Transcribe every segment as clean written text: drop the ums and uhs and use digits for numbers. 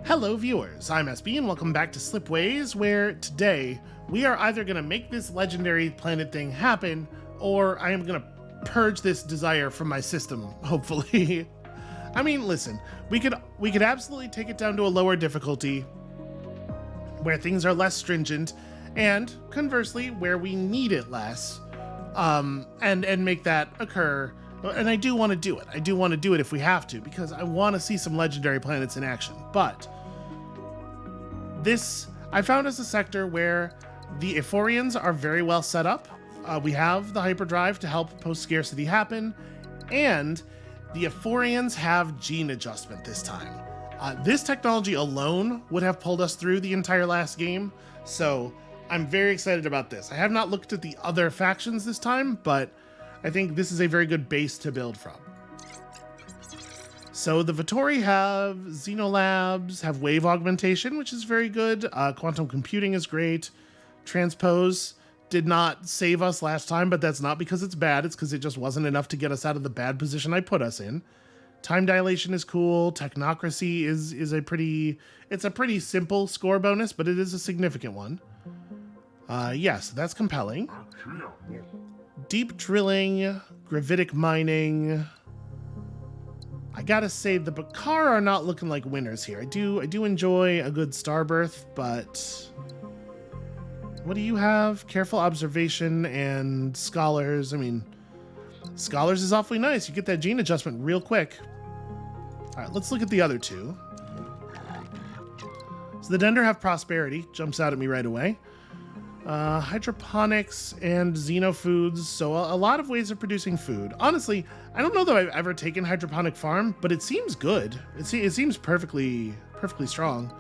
Hello viewers, I'm SB and welcome back to Slipways, where today we are either going to make this legendary planet thing happen, or I am going to purge this desire from my system, hopefully. I mean, listen, we could absolutely take it down to a lower difficulty, where things are less stringent, and conversely, where we need it less, and make that occur. And I do want to do it. I do want to do it if we have to, because I want to see some legendary planets in action. But this, I found, is a sector where the Euphorians are very well set up. We have the hyperdrive to help post-scarcity happen, and the Euphorians have gene adjustment this time. This technology alone would have pulled us through the entire last game, so I'm very excited about this. I have not looked at the other factions this time, but I think this is a very good base to build from. So the Vittori have Xenolabs, have wave augmentation, which is very good. Quantum computing is great. Transpose did not save us last time, but that's not because it's bad. It's because it just wasn't enough to get us out of the bad position I put us in. Time dilation is cool. Technocracy is a pretty simple score bonus, but it is a significant one. Yes, that's compelling. Deep drilling, gravitic mining. I gotta say, the Bakar are not looking like winners here. I do enjoy a good Starbirth, but what do you have? Careful observation and scholars. I mean, scholars is awfully nice. You get that gene adjustment real quick. All right, let's look at the other two. So the Dender have prosperity. Jumps out at me right away. Hydroponics and xenofoods, so a lot of ways of producing food. Honestly, I don't know that I've ever taken hydroponic farm, but it seems good. It seems perfectly strong.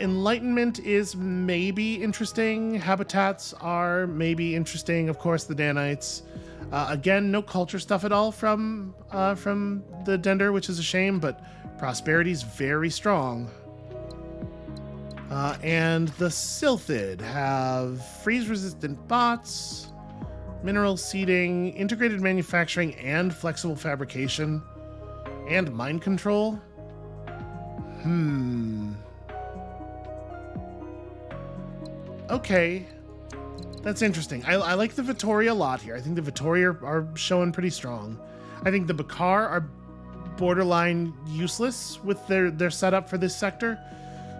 Enlightenment is maybe interesting. Habitats are maybe interesting. Of course, the Danites. Again, no culture stuff at all from the Dender, which is a shame, but prosperity's very strong. And the Silphid have freeze-resistant bots, mineral seeding, integrated manufacturing, and flexible fabrication, and mind control. Okay, that's interesting. I like the Vittori a lot here. I think the Vittori are showing pretty strong. I think the Bakar are borderline useless with their setup for this sector.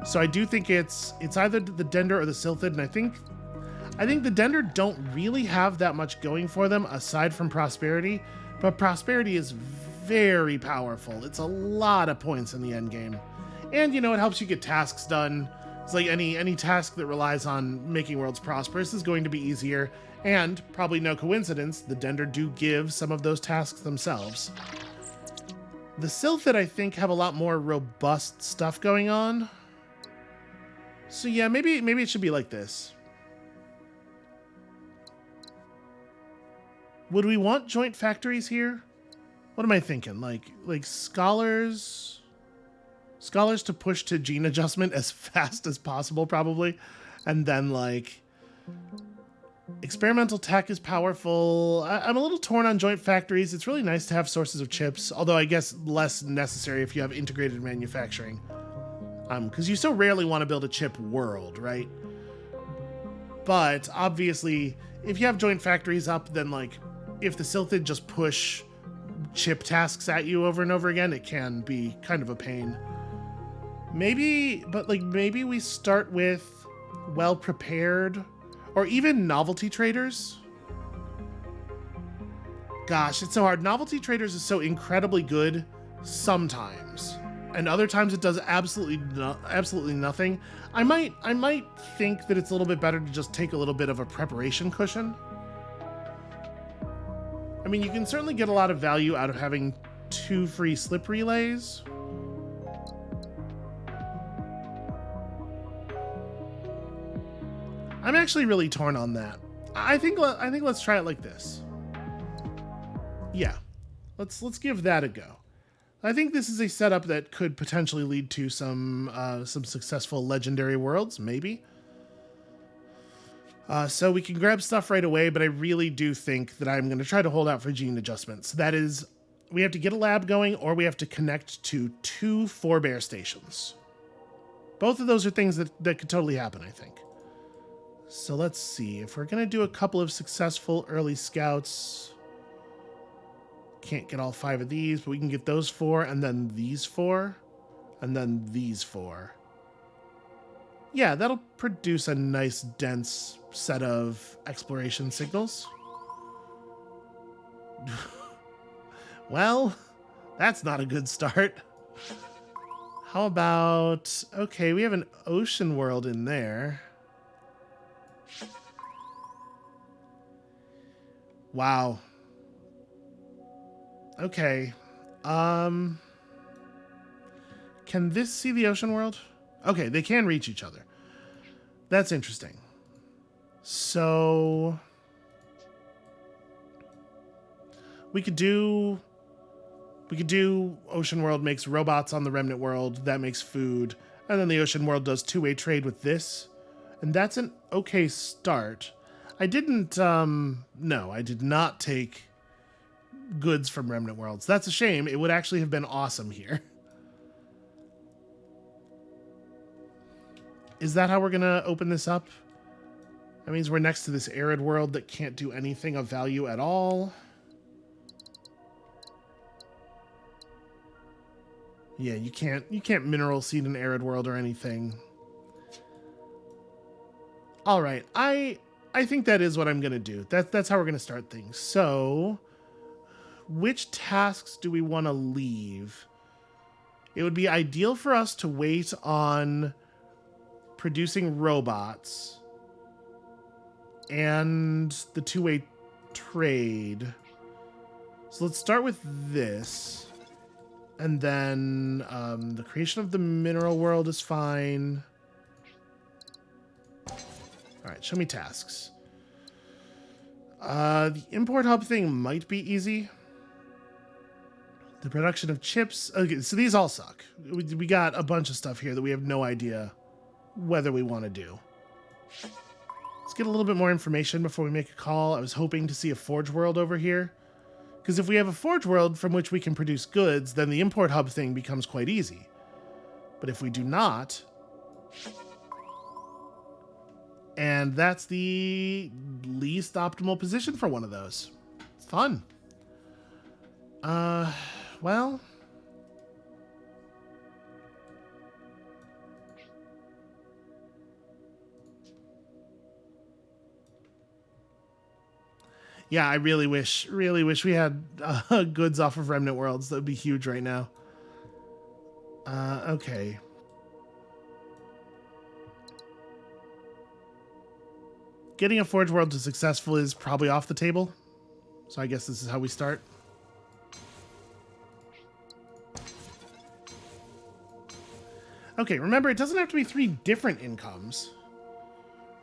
So I do think it's either the Dender or the Silphid, and I think the Dender don't really have that much going for them aside from prosperity, but prosperity is very powerful. It's a lot of points in the end game, and it helps you get tasks done. It's like any task that relies on making worlds prosperous is going to be easier, and probably no coincidence, the Dender do give some of those tasks themselves. The Silphid, I think, have a lot more robust stuff going on. So yeah, maybe it should be like this. Would we want joint factories here? What am I thinking? Like scholars to push to gene adjustment as fast as possible, probably. And then experimental tech is powerful. I'm a little torn on joint factories. It's really nice to have sources of chips, although I guess less necessary if you have integrated manufacturing. Because you so rarely want to build a chip world, right? But obviously, if you have joint factories up, then if the Silphid just push chip tasks at you over and over again, it can be kind of a pain. Maybe we start with well-prepared, or even novelty traders. Gosh, it's so hard. Novelty traders is so incredibly good sometimes. And other times it does absolutely nothing. I might think that it's a little bit better to just take a little bit of a preparation cushion. I mean, you can certainly get a lot of value out of having 2 free slip relays. I'm actually really torn on that. I think let's try it like this. Yeah, let's give that a go. I think this is a setup that could potentially lead to some successful legendary worlds, maybe. So we can grab stuff right away, but I really do think that I'm going to try to hold out for gene adjustments. That is, we have to get a lab going, or we have to connect to 2 forebear stations. Both of those are things that could totally happen, I think. So let's see. If we're going to do a couple of successful early scouts, can't get all 5 of these, but we can get those 4, and then these 4, and then these 4. Yeah, that'll produce a nice, dense set of exploration signals. Well, that's not a good start. How about... Okay, we have an ocean world in there. Wow. Okay. Can this see the ocean world? Okay, they can reach each other. That's interesting. So... We could do Ocean World makes robots on the Remnant World, that makes food, and then the Ocean World does two-way trade with this. And that's an okay start. I didn't, no, I did not take goods from Remnant Worlds. That's a shame. It would actually have been awesome here. Is that how we're going to open this up? That means we're next to this arid world that can't do anything of value at all. Yeah, you can't mineral seed an arid world or anything. All right, I think that is what I'm going to do. That's how we're going to start things. So, which tasks do we want to leave? It would be ideal for us to wait on producing robots and the two-way trade. So let's start with this. And then the creation of the mineral world is fine. All right, show me tasks. The import hub thing might be easy. The production of chips. Okay, so these all suck. We got a bunch of stuff here that we have no idea whether we want to do. Let's get a little bit more information before we make a call. I was hoping to see a forge world over here. Because if we have a forge world from which we can produce goods, then the import hub thing becomes quite easy. But if we do not, and that's the least optimal position for one of those. It's fun. Well... Yeah, I really wish we had goods off of Remnant Worlds. That would be huge right now. Okay. Getting a Forge World to successful is probably off the table. So I guess this is how we start. Okay, remember, it doesn't have to be 3 different incomes.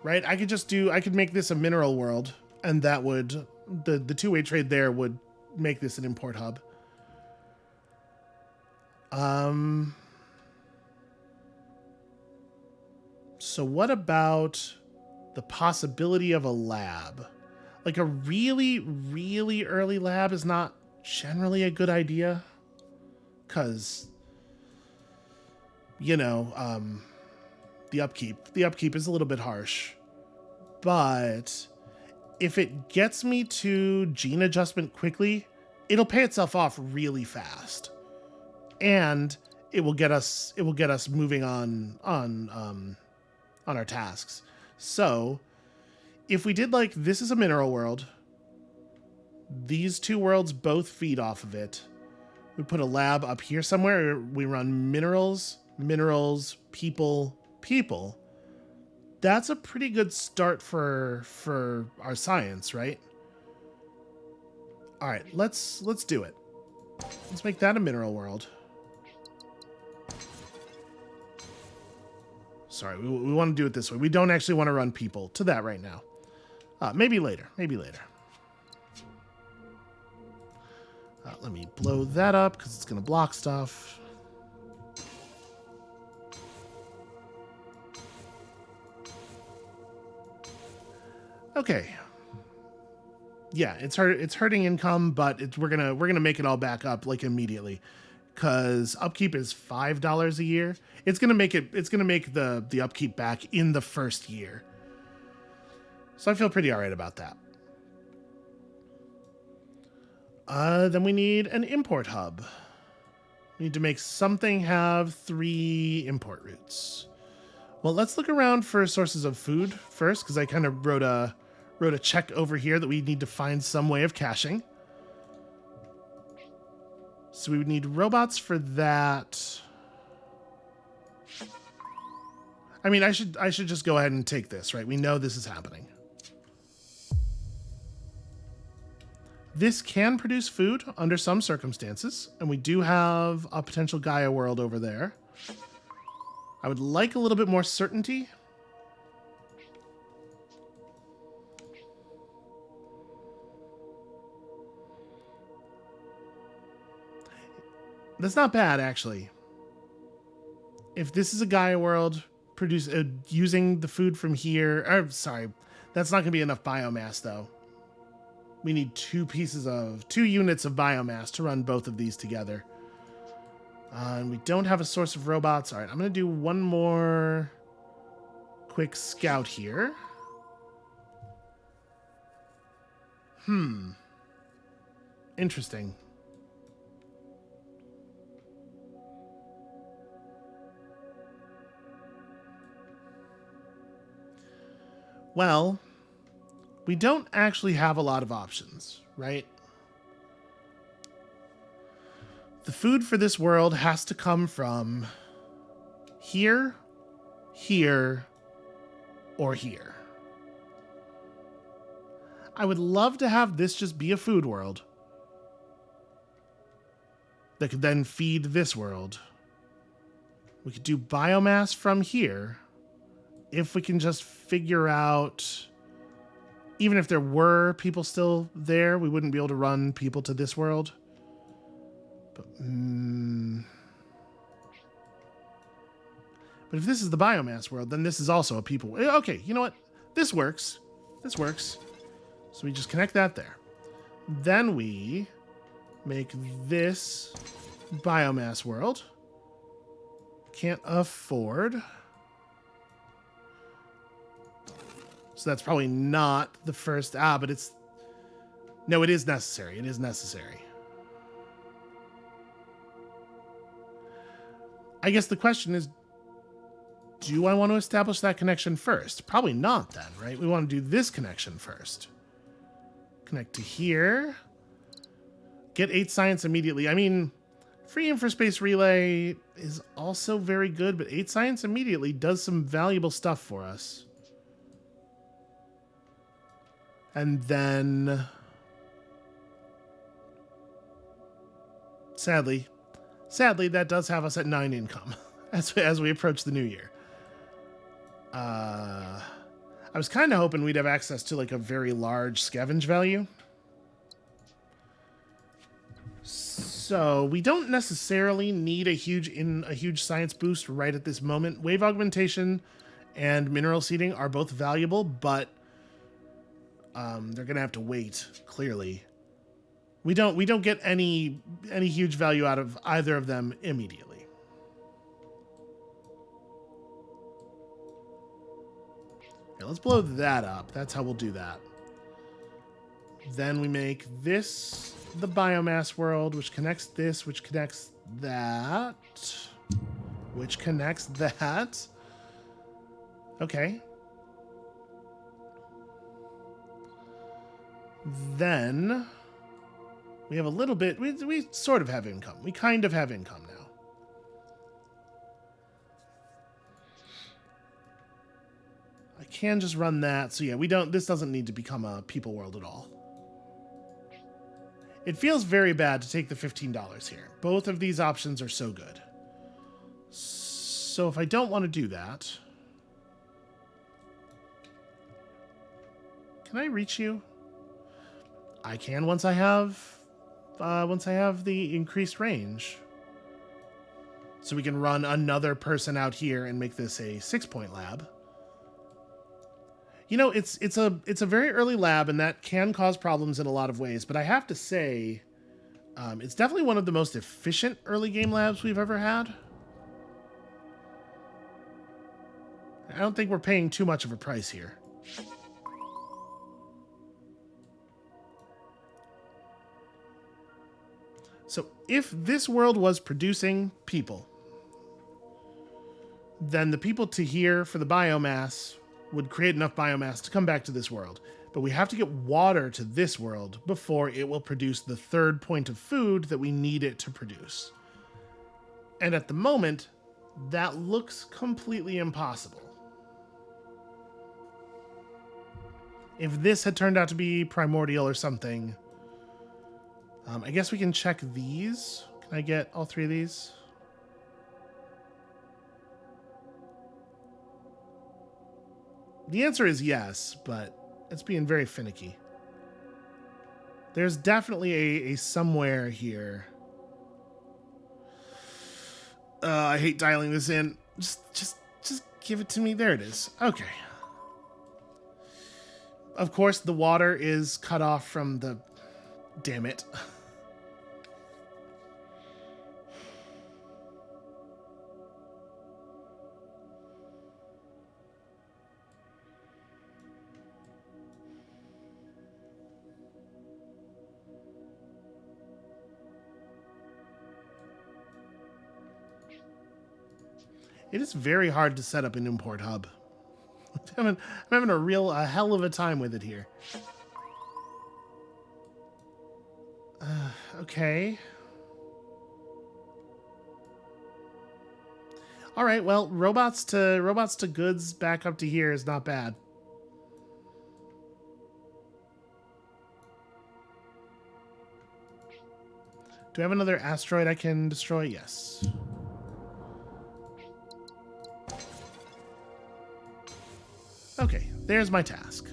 Right? I could make this a mineral world, and that would... The two-way trade there would make this an import hub. So what about the possibility of a lab? Like a really, really early lab is not generally a good idea. Because, you know, the upkeep is a little bit harsh. But... if it gets me to gene adjustment quickly, it'll pay itself off really fast, and it will get us moving on our tasks. So, if we did like this is a mineral world, these 2 worlds both feed off of it. We put a lab up here somewhere. We run minerals, people. That's a pretty good start for our science, right? All right, let's do it. Let's make that a mineral world. Sorry, we want to do it this way. We don't actually want to run people to that right now. Maybe later. Let me blow that up because it's going to block stuff. Okay. Yeah, it's hurting income, but we're gonna make it all back up like immediately, because upkeep is $5 a year. It's gonna make the upkeep back in the first year. So I feel pretty all right about that. Then we need an import hub. We need to make something have 3 import routes. Well, let's look around for sources of food first, because I kind of wrote a check over here that we need to find some way of caching. So we would need robots for that. I mean, I should just go ahead and take this, right? We know this is happening. This can produce food under some circumstances, and we do have a potential Gaia world over there. I would like a little bit more certainty. That's not bad, actually. If this is a Gaia world, using the food from here... Or, sorry, that's not going to be enough biomass, though. We need 2 units of biomass to run both of these together. And we don't have a source of robots. All right, I'm going to do one more quick scout here. Interesting. Well, we don't actually have a lot of options, right? The food for this world has to come from here, here, or here. I would love to have this just be a food world that could then feed this world. We could do biomass from here if we can just figure out... Even if there were people still there, we wouldn't be able to run people to this world. But if this is the biomass world, then this is also a people... Okay, you know what? This works. This works. So we just connect that there. Then we make this biomass world. Can't afford... So that's probably not the first... but it's... No, it is necessary. It is necessary. I guess the question is, do I want to establish that connection first? Probably not then, right? We want to do this connection first. Connect to here. Get 8 science immediately. I mean, free infraspace relay is also very good, but 8 science immediately does some valuable stuff for us. And then, sadly, that does have us at 9 income as we approach the new year. I was kind of hoping we'd have access to like a very large scavenge value. So we don't necessarily need a huge science boost right at this moment. Wave augmentation and mineral seeding are both valuable, but they're gonna have to wait. Clearly, we don't get any huge value out of either of them immediately. Okay, let's blow that up. That's how we'll do that. Then we make this the biomass world, which connects this, which connects that, which connects that. Okay. Then we have a little bit, we sort of have income. We kind of have income now. I can just run that. So yeah, this doesn't need to become a people world at all. It feels very bad to take the $15 here. Both of these options are so good. So if I don't want to do that, can I reach you? I can once I have the increased range. So we can run another person out here and make this a 6-point lab. You know, it's a very early lab, and that can cause problems in a lot of ways. But I have to say, It's definitely one of the most efficient early game labs we've ever had. I don't think we're paying too much of a price here. So if this world was producing people, then the people to here for the biomass would create enough biomass to come back to this world. But we have to get water to this world before it will produce the third point of food that we need it to produce. And at the moment, that looks completely impossible. If this had turned out to be primordial or something, I guess we can check these. Can I get all three of these? The answer is yes, but it's being very finicky. There's definitely a somewhere here. I hate dialing this in. Just give it to me. There it is. Okay. Of course, the water is cut off from the... Damn it. It is very hard to set up an import hub. I'm having a hell of a time with it here. Okay. All right. Well, robots to goods back up to here is not bad. Do I have another asteroid I can destroy? Yes. Okay, there's my task.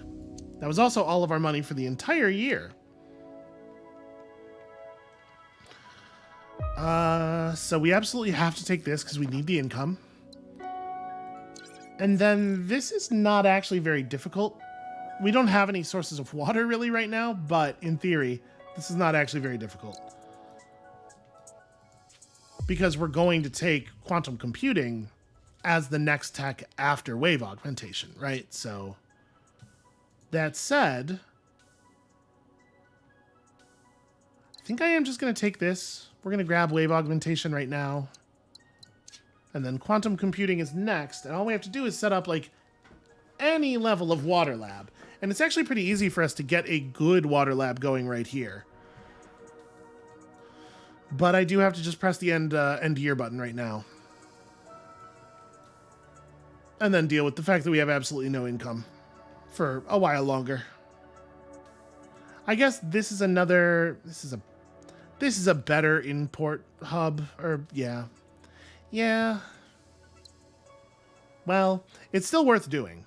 That was also all of our money for the entire year. So we absolutely have to take this because we need the income. And then this is not actually very difficult. We don't have any sources of water really right now, but in theory, this is not actually very difficult. Because we're going to take quantum computing as the next tech after wave augmentation, right? So that said, I think I am just going to take this. We're going to grab wave augmentation right now. And then quantum computing is next. And all we have to do is set up like any level of water lab. And it's actually pretty easy for us to get a good water lab going right here. But I do have to just press the end year button right now. And then deal with the fact that we have absolutely no income for a while longer. I guess this is another... This is a better import hub. Or, yeah. Yeah. Well, it's still worth doing.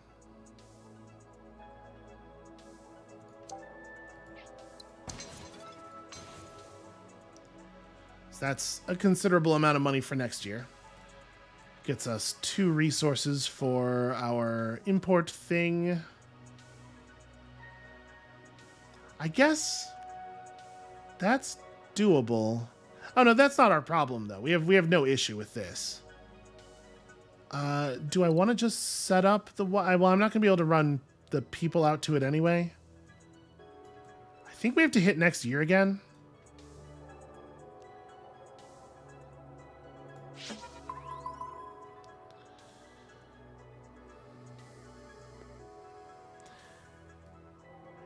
So that's a considerable amount of money for next year. Gets us 2 resources for our import thing. I guess that's doable. Oh no, that's not our problem though. We have no issue with this. Do I want to just set up the... Well, I'm not going to be able to run the people out to it anyway. I think we have to hit next year again.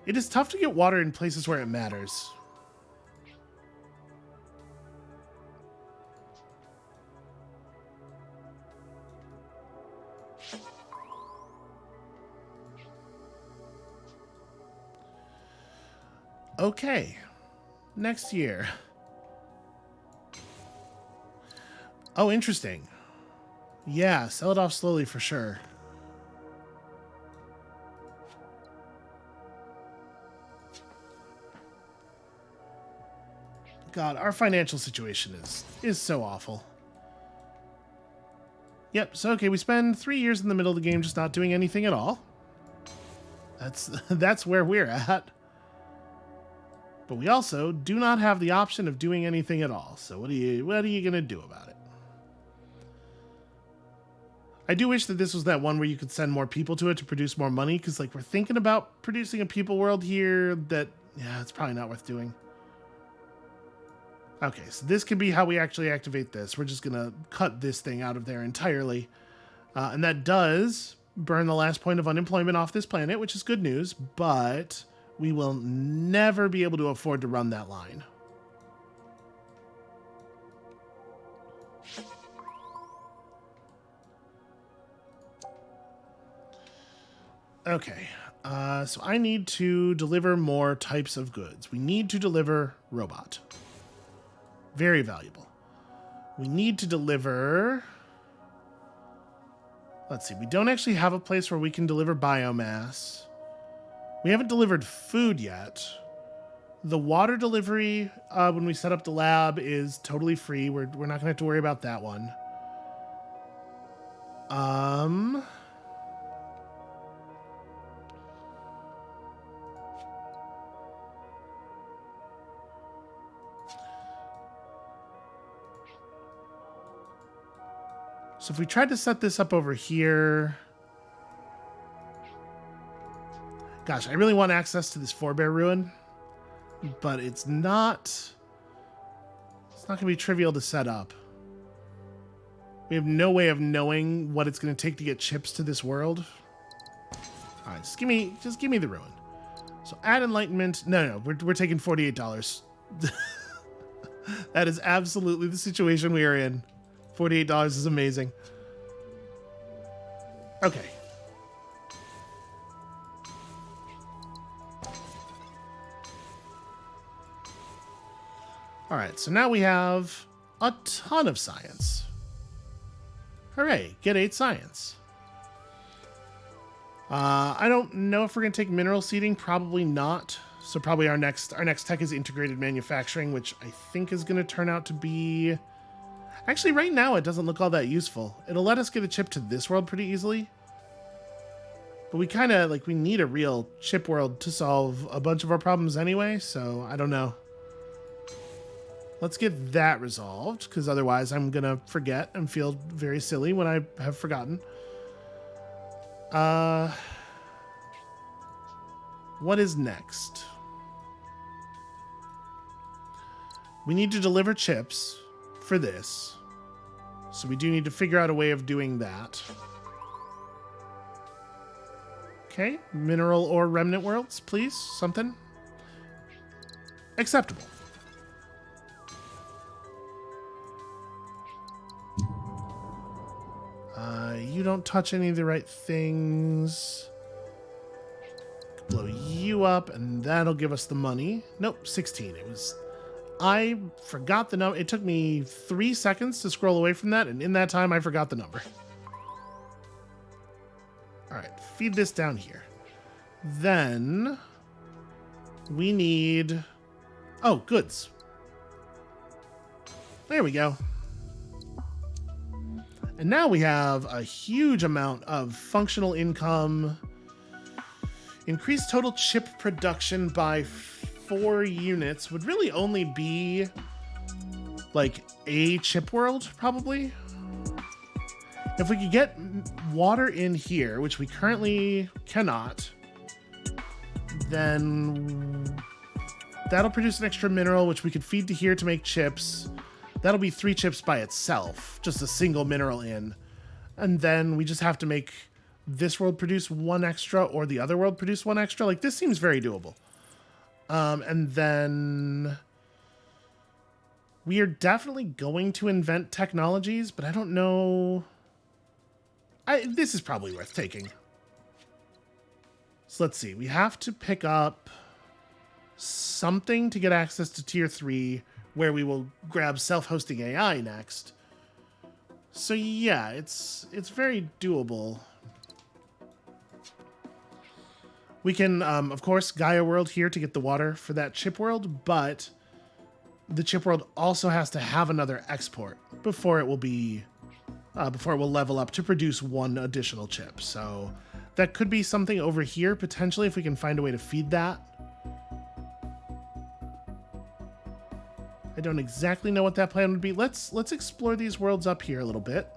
It is tough to get water in places where it matters. Okay. Next year. Oh, interesting. Yeah, sell it off slowly for sure. God, our financial situation is so awful. Yep, so okay, we spend 3 years in the middle of the game just not doing anything at all. That's where we're at. But we also do not have the option of doing anything at all. So what are you going to do about it? I do wish that this was that one where you could send more people to it to produce more money, because like we're thinking about producing a people world here that, yeah, it's probably not worth doing. Okay, so this could be how we actually activate this. We're just going to cut this thing out of there entirely. And that does burn the last point of unemployment off this planet, which is good news, but we will never be able to afford to run that line. Okay, so I need to deliver more types of goods. We need to deliver robot. Very valuable. We need to deliver... Let's see, we don't actually have a place where we can deliver biomass. We haven't delivered food yet. The water delivery, when we set up the lab, is totally free. We're not going to have to worry about that one. So if we tried to set this up over here... Gosh, I really want access to this forebear ruin, but it's not going to be trivial to set up. We have no way of knowing what it's going to take to get chips to this world. All right, just give me the ruin. So add enlightenment. No, we're taking $48. That is absolutely the situation we are in. $48 is amazing. Okay. All right, so now we have a ton of science. Hooray, get 8 science. I don't know if we're going to take mineral seeding. Probably not. So probably our next tech is integrated manufacturing, which I think is going to turn out to be... Actually, right now, it doesn't look all that useful. It'll let us get a chip to this world pretty easily. But we kind of, we need a real chip world to solve a bunch of our problems anyway, so I don't know. Let's get that resolved, because otherwise I'm going to forget and feel very silly when I have forgotten. What is next? We need to deliver chips for this. So we do need to figure out a way of doing that. Okay, mineral or remnant worlds, please. Something. Acceptable. You don't touch any of the right things. Blow you up, and that'll give us the money. Nope, 16. I forgot the number. It took me 3 seconds to scroll away from that, and in that time, I forgot the number. All right, feed this down here. Then we need... Oh, goods. There we go. And now we have a huge amount of functional income. Increased total chip production by 4 units would really only be like a chip world, probably. If we could get water in here, which we currently cannot, then that'll produce an extra mineral, which we could feed to here to make chips. That'll be 3 chips by itself, just a single mineral in. And then we just have to make this world produce 1 extra or the other world produce 1 extra. Like, this seems very doable. And then we are definitely going to invent technologies, but I don't know. This is probably worth taking. So let's see. We have to pick up something to get access to tier 3, where we will grab self-hosting AI next. So yeah, it's very doable. We can, of course, Gaia World here to get the water for that chip world, but the chip world also has to have another export before it will be, before it will level up to produce 1 additional chip. So that could be something over here, potentially, if we can find a way to feed that. I don't exactly know what that plan would be. Let's explore these worlds up here a little bit.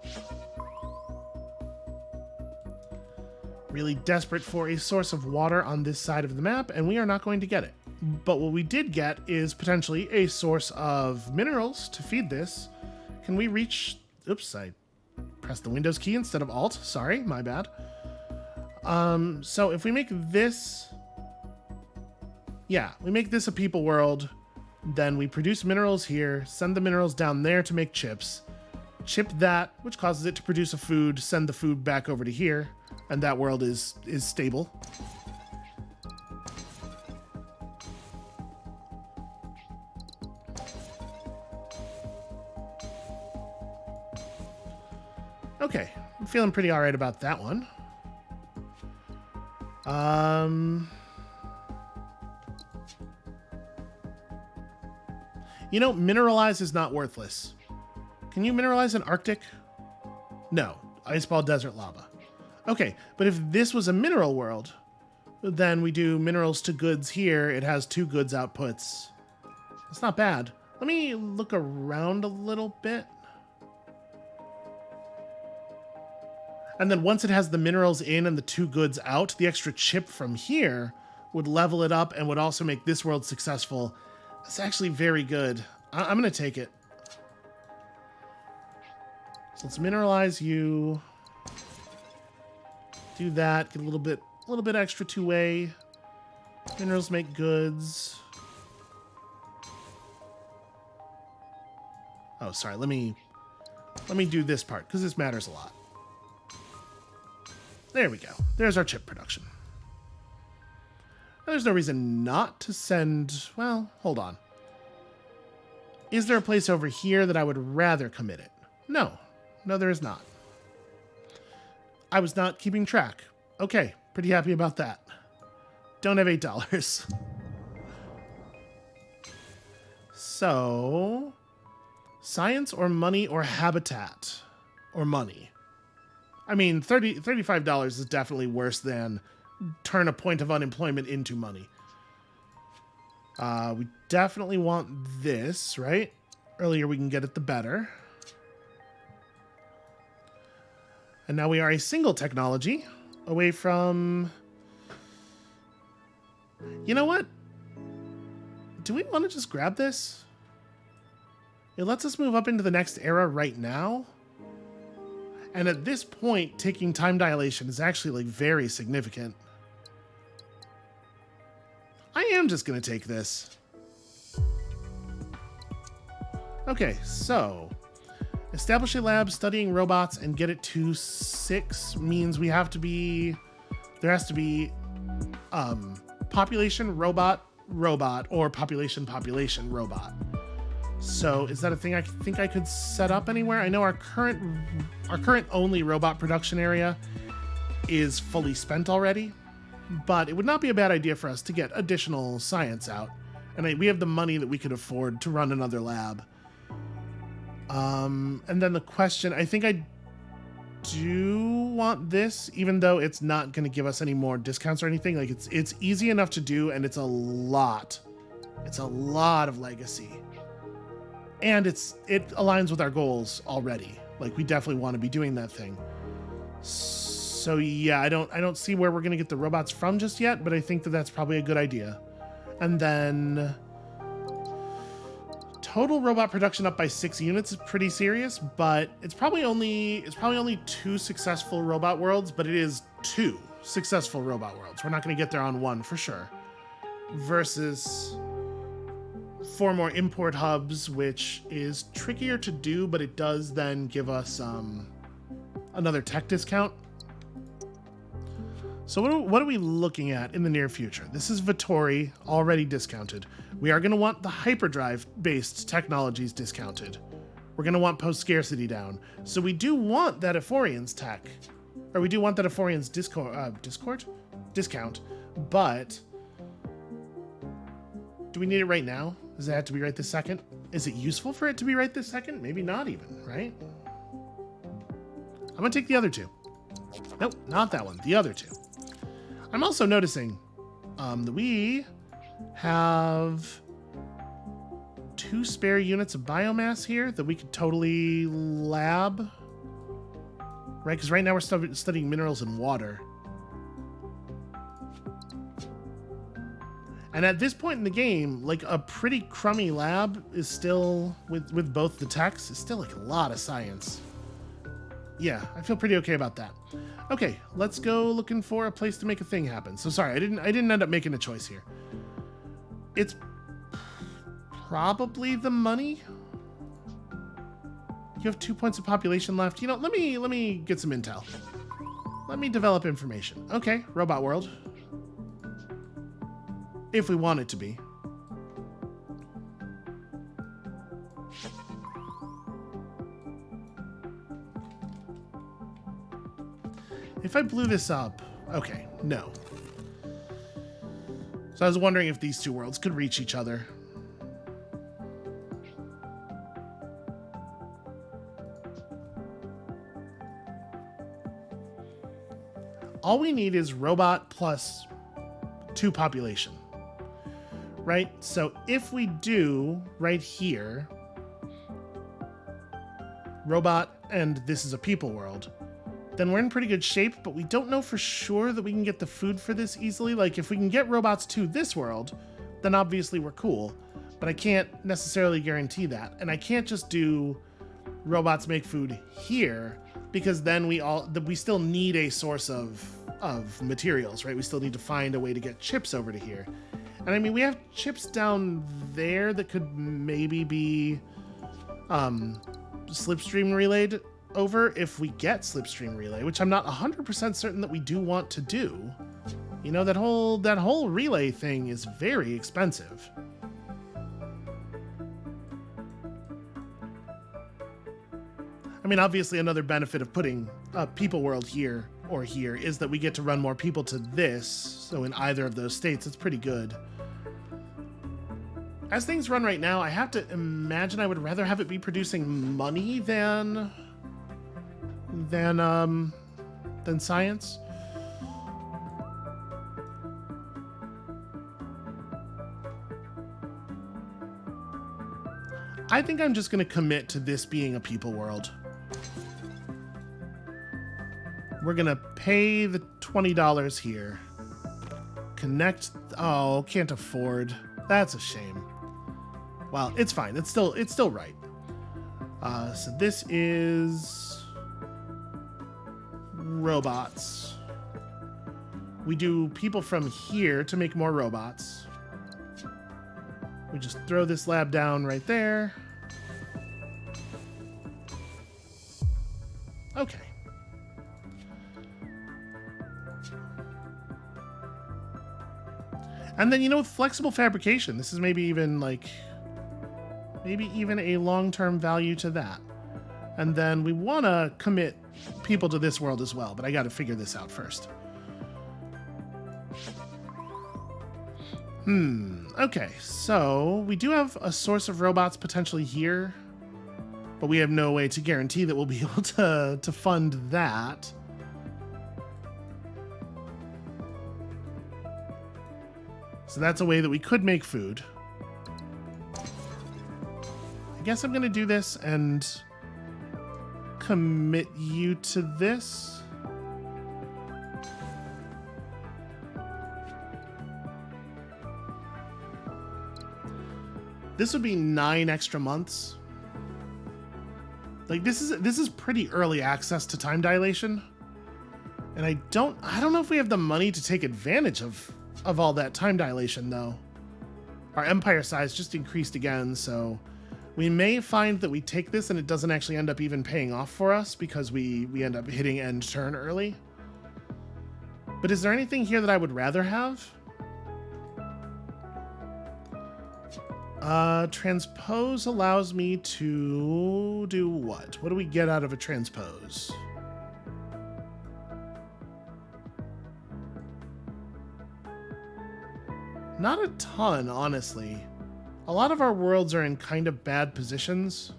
Really desperate for a source of water on this side of the map, and we are not going to get it. But what we did get is potentially a source of minerals to feed this. Can we reach... Oops, I pressed the Windows key instead of Alt. Sorry, my bad. So if we make this... Yeah, we make this a people world, then we produce minerals here, send the minerals down there to make chips, chip that, which causes it to produce a food, send the food back over to here, and that world is stable. Okay, I'm feeling pretty all right about that one. You know, mineralize is not worthless. Can you mineralize an Arctic? No, Iceball Desert Lava. Okay, but if this was a mineral world, then we do minerals to goods here. It has 2 goods outputs. That's not bad. Let me look around a little bit. And then once it has the minerals in and the 2 goods out, the extra chip from here would level it up and would also make this world successful. That's actually very good. I'm going to take it. So let's mineralize you. Do that. Get a little bit extra 2-way. Minerals make goods. Oh, sorry. Let me do this part because this matters a lot. There we go. There's our chip production. There's no reason not to send... Well, hold on. Is there a place over here that I would rather commit it? No. No, there is not. I was not keeping track. Okay, pretty happy about that. Don't have $8. So... Science or money or habitat? Or money? I mean, $35 is definitely worse than turn a point of unemployment into money. We definitely want this, right? Earlier we can get it, the better. And now we are a single technology away from... You know what? Do we want to just grab this? It lets us move up into the next era right now. And at this point, taking time dilation is actually, like, very significant. I am just going to take this. Okay, so... Establish a lab studying robots and get it to 6 means we have to be... There has to be... population, robot, or population, robot. So is that a thing I think I could set up anywhere? I know our current only robot production area is fully spent already, but it would not be a bad idea for us to get additional science out. And we have the money that we could afford to run another lab. And then the question, I think I do want this, even though it's not going to give us any more discounts or anything. Like it's easy enough to do, and it's a lot of legacy. And it aligns with our goals already. Like, we definitely want to be doing that thing. So yeah, I don't see where we're going to get the robots from just yet, but I think that that's probably a good idea. And then total robot production up by 6 units is pretty serious, but it's probably only 2 successful robot worlds, but it is 2 successful robot worlds. We're not going to get there on 1 for sure. Versus 4 more import hubs, which is trickier to do, but it does then give us another tech discount. So what are we looking at in the near future? This is Vittori, already discounted. We are going to want the hyperdrive-based technologies discounted. We're going to want post-scarcity down. So we do want that Ephorians tech, or we do want that Ephorians discount, but do we need it right now? Does it have to be right this second? Is it useful for it to be right this second? Maybe not even, right? I'm going to take the other 2. Nope, not that one. The other 2. I'm also noticing that we have 2 spare units of biomass here that we could totally lab. Right, because right now we're studying minerals and water. And at this point in the game, like a pretty crummy lab is still, with both the techs, is still like a lot of science. Yeah, I feel pretty okay about that. Okay, let's go looking for a place to make a thing happen. So sorry, I didn't end up making a choice here. It's probably the money. You have 2 points of population left. You know, let me get some intel. Let me develop information. Okay, robot world. If we want it to be. If I blew this up, okay, no. So I was wondering if these 2 worlds could reach each other. All we need is robot plus 2 population, right? So if we do right here, robot and this is a people world, then we're in pretty good shape, but we don't know for sure that we can get the food for this easily. Like if we can get robots to this world, then obviously we're cool, but I can't necessarily guarantee that. And I can't just do robots make food here, because then we still need a source of materials, right? We still need to find a way to get chips over to here. And I mean, we have chips down there that could maybe be slipstream relayed over if we get slipstream relay, which I'm not 100% certain that we do want to do. You know, that whole relay thing is very expensive. I mean, obviously another benefit of putting a people world here or here is that we get to run more people to this. So in either of those states, it's pretty good. As things run right now, I have to imagine I would rather have it be producing money than science. I think I'm just going to commit to this being a people world. We're going to pay the $20 here. Connect. Oh, can't afford. That's a shame. Well, it's fine. It's still right. So this is robots. We do people from here to make more robots. We just throw this lab down right there. Okay. And then, you know, with flexible fabrication, this is maybe even a long-term value to that. And then we want to commit people to this world as well, but I got to figure this out first. Okay, so we do have a source of robots potentially here, but we have no way to guarantee that we'll be able to fund that. So that's a way that we could make food. I guess I'm going to do this and commit you to this. This would be 9 extra months. Like this is pretty early access to time dilation. And I don't know if we have the money to take advantage of all that time dilation though. Our empire size just increased again, so we may find that we take this and it doesn't actually end up even paying off for us because we end up hitting end turn early. But is there anything here that I would rather have? Transpose allows me to do what? What do we get out of a transpose? Not a ton, honestly. A lot of our worlds are in kind of bad positions.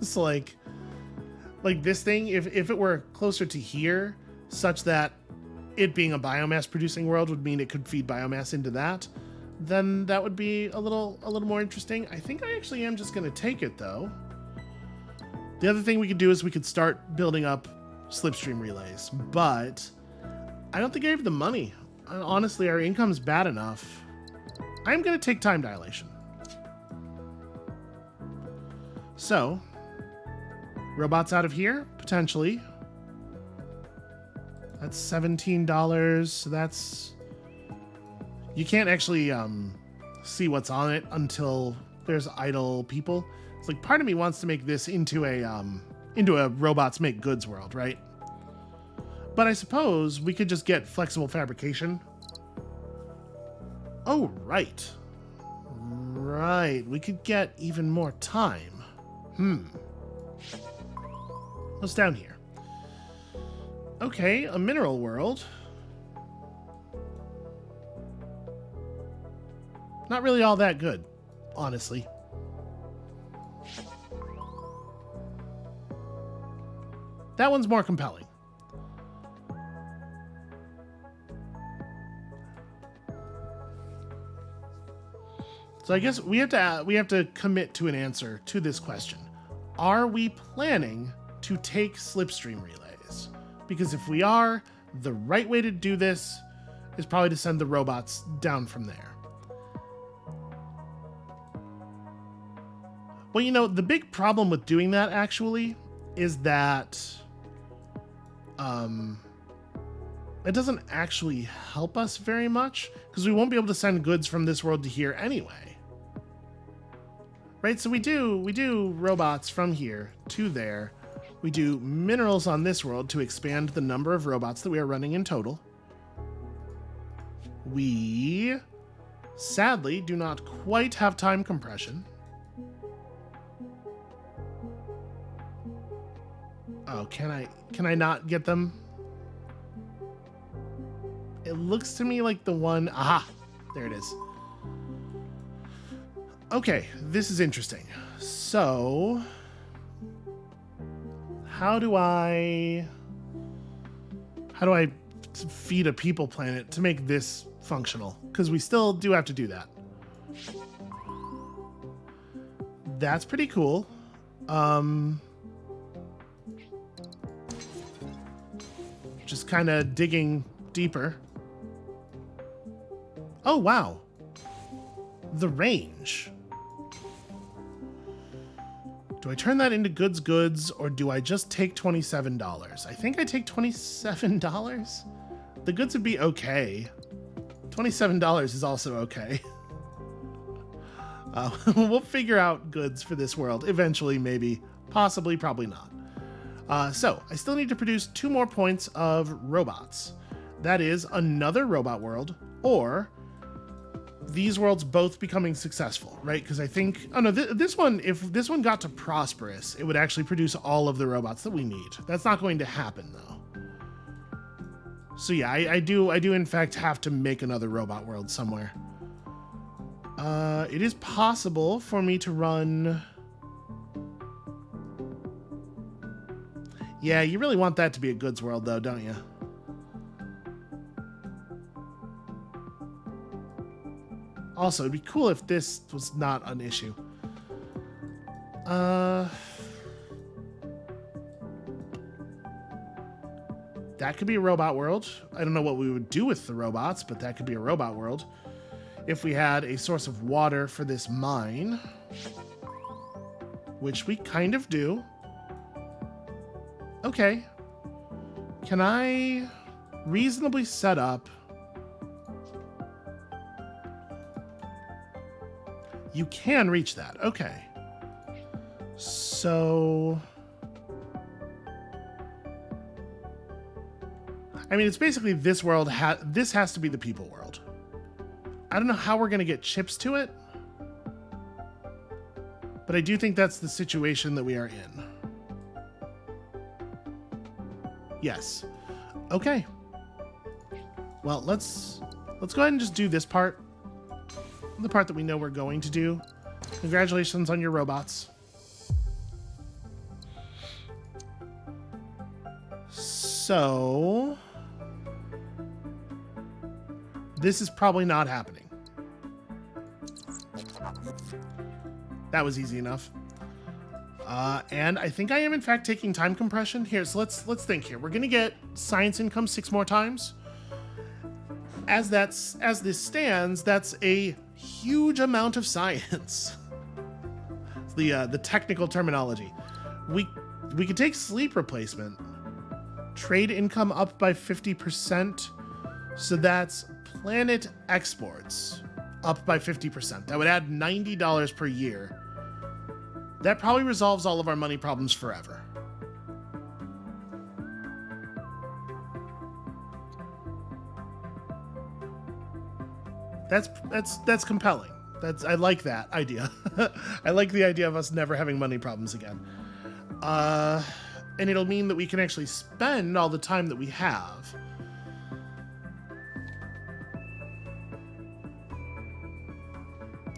So like this thing, if it were closer to here, such that it being a biomass producing world would mean it could feed biomass into that, then that would be a little more interesting. I think I actually am just going to take it, though. The other thing we could do is we could start building up slipstream relays, but I don't think I have the money. Honestly, our income's bad enough. I'm going to take time dilation. So, robots out of here, potentially. That's $17. So that's... You can't actually see what's on it until there's idle people. It's like part of me wants to make this into a robots make goods world, right? But I suppose we could just get flexible fabrication. Oh, right. Right. We could get even more time. What's down here? Okay, a mineral world. Not really all that good, honestly. That one's more compelling. So I guess we have to commit to an answer to this question. Are we planning to take slipstream relays? Because if we are, the right way to do this is probably to send the robots down from there. Well, you know, the big problem with doing that actually is that it doesn't actually help us very much because we won't be able to send goods from this world to here anyway. Right? So we do robots from here to there. We do minerals on this world to expand the number of robots that we are running in total. We sadly do not quite have time compression. Oh, can I not get them? It looks to me like the one... Aha! There it is. Okay, this is interesting. So... How do I feed a people planet to make this functional? Because we still do have to do that. That's pretty cool. Just kind of digging deeper. Oh, wow. The range. Do I turn that into goods, or do I just take $27? I think I take $27. The goods would be okay. $27 is also okay. We'll figure out goods for this world eventually, maybe. Possibly, probably not. So, I still need to produce 2 more points of robots. That is another robot world, or these worlds both becoming successful, right? Because I think... Oh, no, this one, if this one got to prosperous, it would actually produce all of the robots that we need. That's not going to happen, though. So yeah, I do in fact have to make another robot world somewhere. It is possible for me to run... Yeah, you really want that to be a goods world, though, don't you? Also, it'd be cool if this was not an issue. That could be a robot world. I don't know what we would do with the robots, but that could be a robot world. If we had a source of water for this mine, which we kind of do. Okay. Can I reasonably set up... You can reach that. Okay. So... I mean, it's basically this world. This has to be the people world. I don't know how we're going to get chips to it. But I do think that's the situation that we are in. Yes. Okay. Well, let's go ahead and just do this part. The part that we know we're going to do. Congratulations on your robots. So... This is probably not happening. That was easy enough. And I think I am in fact taking time compression here. So let's think here. We're gonna get science income 6 more times. As this stands, that's a huge amount of science. The technical terminology. We could take sleep replacement. Trade income up by 50%. So that's planet exports up by 50%. That would add $90 per year. That probably resolves all of our money problems forever. That's compelling. I like that idea. I like the idea of us never having money problems again. And it'll mean that we can actually spend all the time that we have.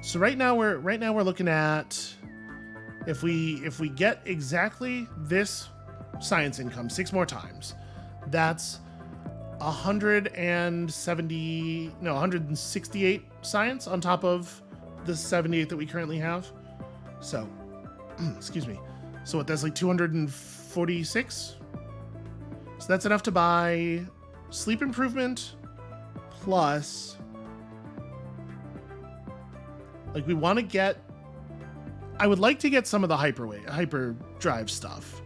So right now we're looking at if we get exactly this science income 6 more times, that's 168 science on top of the 78 that we currently have. So, excuse me. So what, that's like 246? So that's enough to buy sleep improvement plus, like, we want to get, I would like to get some of the hyperdrive stuff,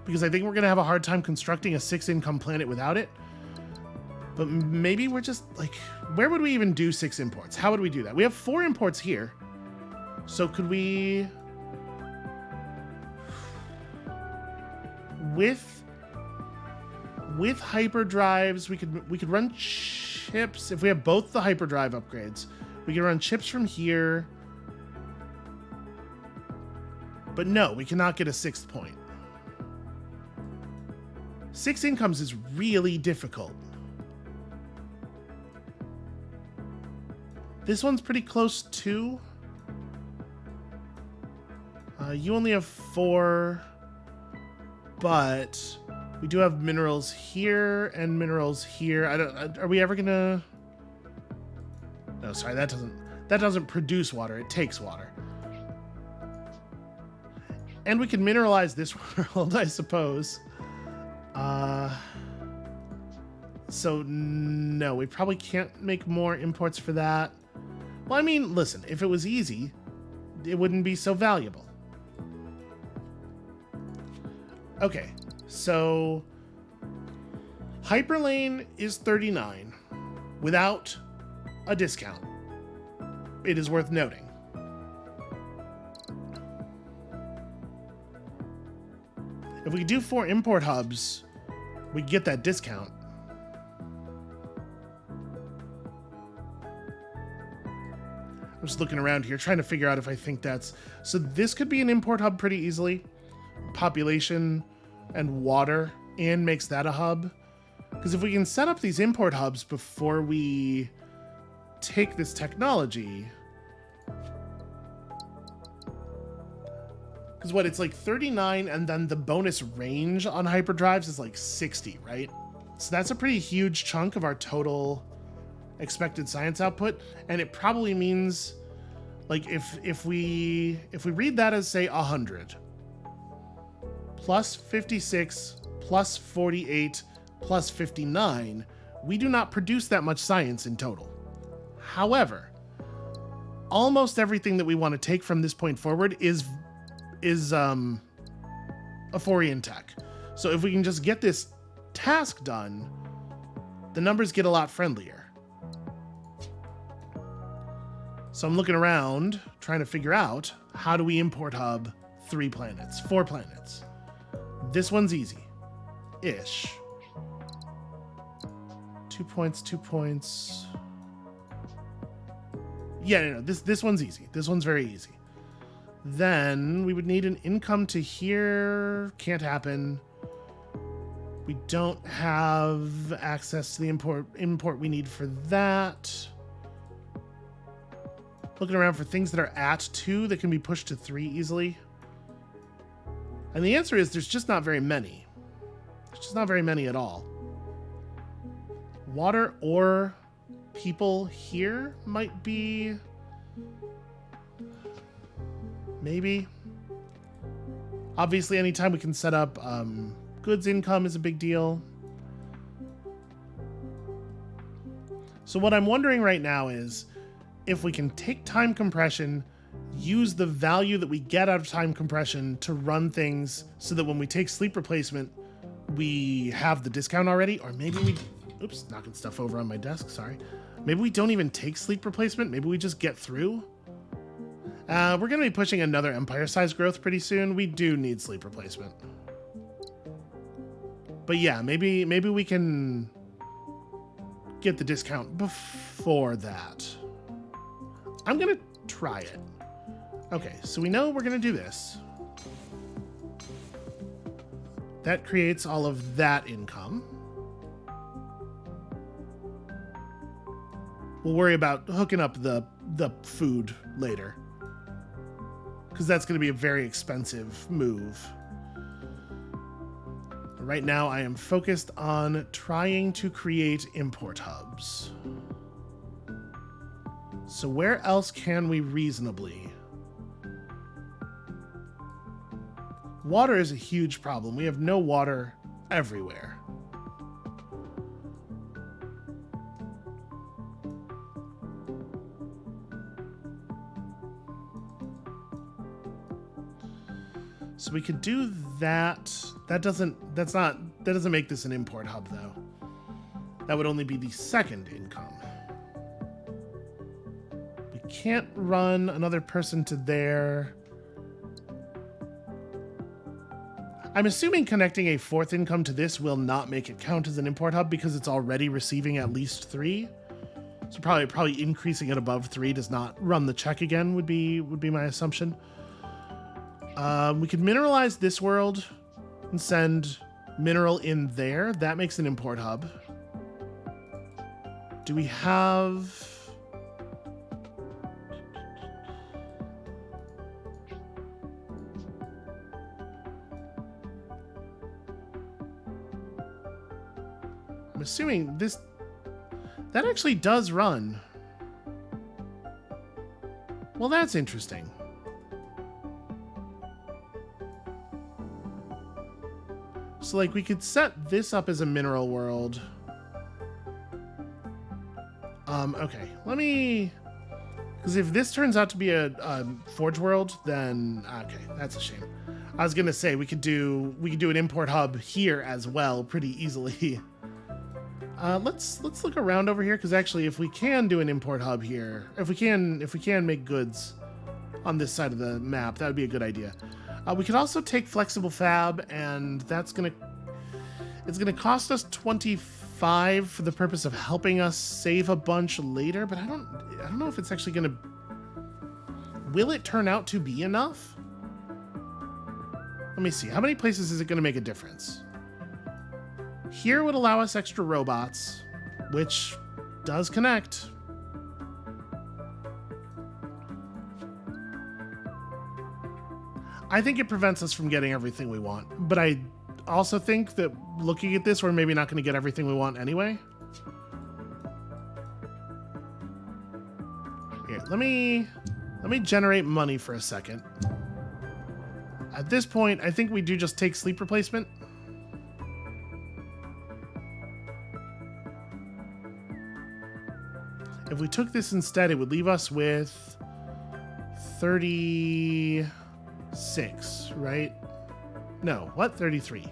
because I think we're going to have a hard time constructing a 6 income planet without it. But maybe we're just like, where would we even do 6 imports? How would we do that? We have 4 imports here. So could we, with hyperdrives, we could run chips. If we have both the hyperdrive upgrades, we can run chips from here. But no, we cannot get a 6th point. 6 incomes is really difficult. This one's pretty close too. You only have 4, but we do have minerals here and minerals here. Are we ever gonna? No, sorry, that doesn't produce water. It takes water. And we can mineralize this world, I suppose. So no, we probably can't make more imports for that. Well, I mean, listen, if it was easy, it wouldn't be so valuable. Okay, so Hyperlane is 39 without a discount. It is worth noting. If we do 4 import hubs, we get that discount. I'm just looking around here, trying to figure out if I think that's... So this could be an import hub pretty easily. Population and water, and makes that a hub. Because if we can set up these import hubs before we take this technology... Because what, it's like 39, and then the bonus range on hyperdrives is like 60, right? So that's a pretty huge chunk of our total expected science output, and it probably means, like, if we read that as, say, 100 plus 56 plus 48 plus 59, we do not produce that much science in total. However, almost everything that we want to take from this point forward is Aphorian tech. So if we can just get this task done, the numbers get a lot friendlier. So I'm looking around, trying to figure out, how do we import hub 4 planets? This one's easy-ish. 2 points, 2 points. Yeah, no, this one's easy. This one's very easy. Then we would need an income to here. Can't happen. We don't have access to the import we need for that. Looking around for things that are at 2 that can be pushed to 3 easily. And the answer is there's just not very many. There's just not very many at all. Water or people here might be Maybe. Obviously, anytime we can set up goods income is a big deal. So what I'm wondering right now is if we can take time compression, use the value that we get out of time compression to run things so that when we take sleep replacement, we have the discount already, or maybe we, oops, knocking stuff over on my desk, sorry. Maybe we don't even take sleep replacement. Maybe we just get through. We're going to be pushing another empire size growth pretty soon. We do need sleep replacement. But yeah, maybe we can get the discount before that. I'm going to try it. Okay, so we know we're going to do this. That creates all of that income. We'll worry about hooking up the food later, because that's going to be a very expensive move. Right now, I am focused on trying to create import hubs. So where else can we reasonably? Water is a huge problem. We have no water everywhere. So we could do that. That doesn't make this an import hub though. That would only be the second income. We can't run another person to there. I'm assuming connecting a fourth income to this will not make it count as an import hub because it's already receiving at least 3. So probably increasing it above 3 does not run the check again would be my assumption. We could mineralize this world and send mineral in there. That makes an import hub. Do we have... I'm assuming this... That actually does run. Well, that's interesting. So, like, we could set this up as a mineral world. Okay, let me... Because if this turns out to be a forge world, then... Okay, that's a shame. I was going to say, we could do an import hub here as well pretty easily. Let's look around over here, because actually, if we can do an import hub here, if we can make goods on this side of the map, that would be a good idea. We could also take flexible fab, and it's gonna cost us 25 for the purpose of helping us save a bunch later. But I don't know if it's actually gonna. Will it turn out to be enough? Let me see. How many places is it gonna make a difference? Here would allow us extra robots, which does connect. I think it prevents us from getting everything we want, but I also think that looking at this, we're maybe not going to get everything we want anyway. Here, let me generate money for a second. At this point, I think we do just take sleep replacement. If we took this instead, it would leave us with 36, right? No, what? 33.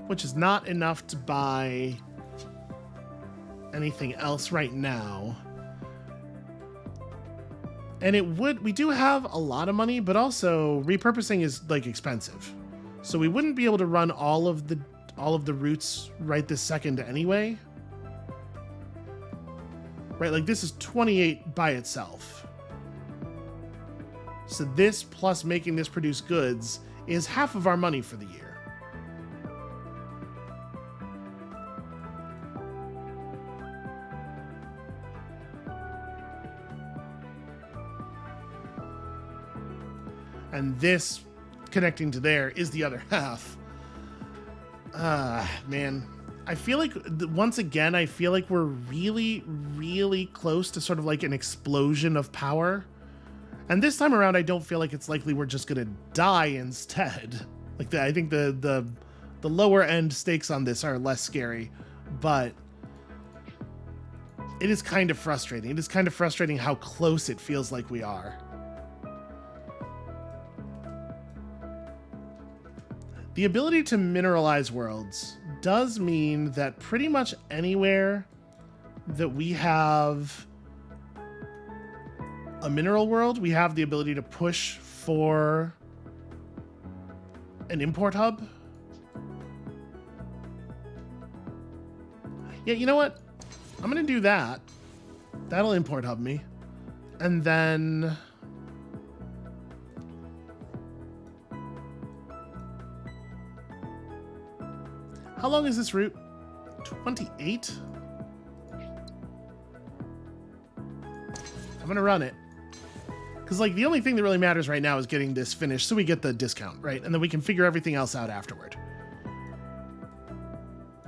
Which is not enough to buy anything else right now. And we do have a lot of money, but also repurposing is like expensive. So we wouldn't be able to run all of the routes right this second anyway. Right, like this is 28 by itself. So this plus making this produce goods is half of our money for the year. And this connecting to there is the other half. Man. I feel like, once again, we're really, really close to sort of like an explosion of power. And this time around, I don't feel like it's likely we're just going to die instead. Like, I think the lower end stakes on this are less scary, but it is kind of frustrating. It is kind of frustrating how close it feels like we are. The ability to mineralize worlds does mean that pretty much anywhere that we have a mineral world, we have the ability to push for an import hub. Yeah, you know what? I'm going to do that. That'll import hub me. And then how long is this route? 28? I'm going to run it. Because, like, the only thing that really matters right now is getting this finished so we get the discount, right? And then we can figure everything else out afterward.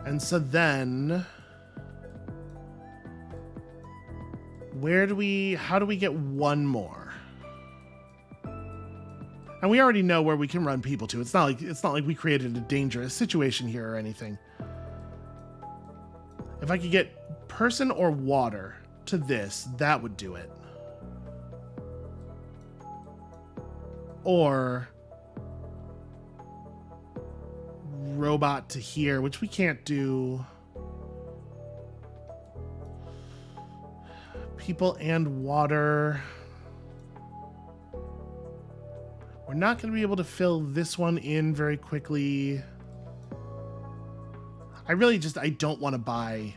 And so then how do we get one more? And we already know where we can run people to. It's not like we created a dangerous situation here or anything. If I could get person or water to this, that would do it. Or robot to here, which we can't do. People and water. We're not going to be able to fill this one in very quickly. I don't want to buy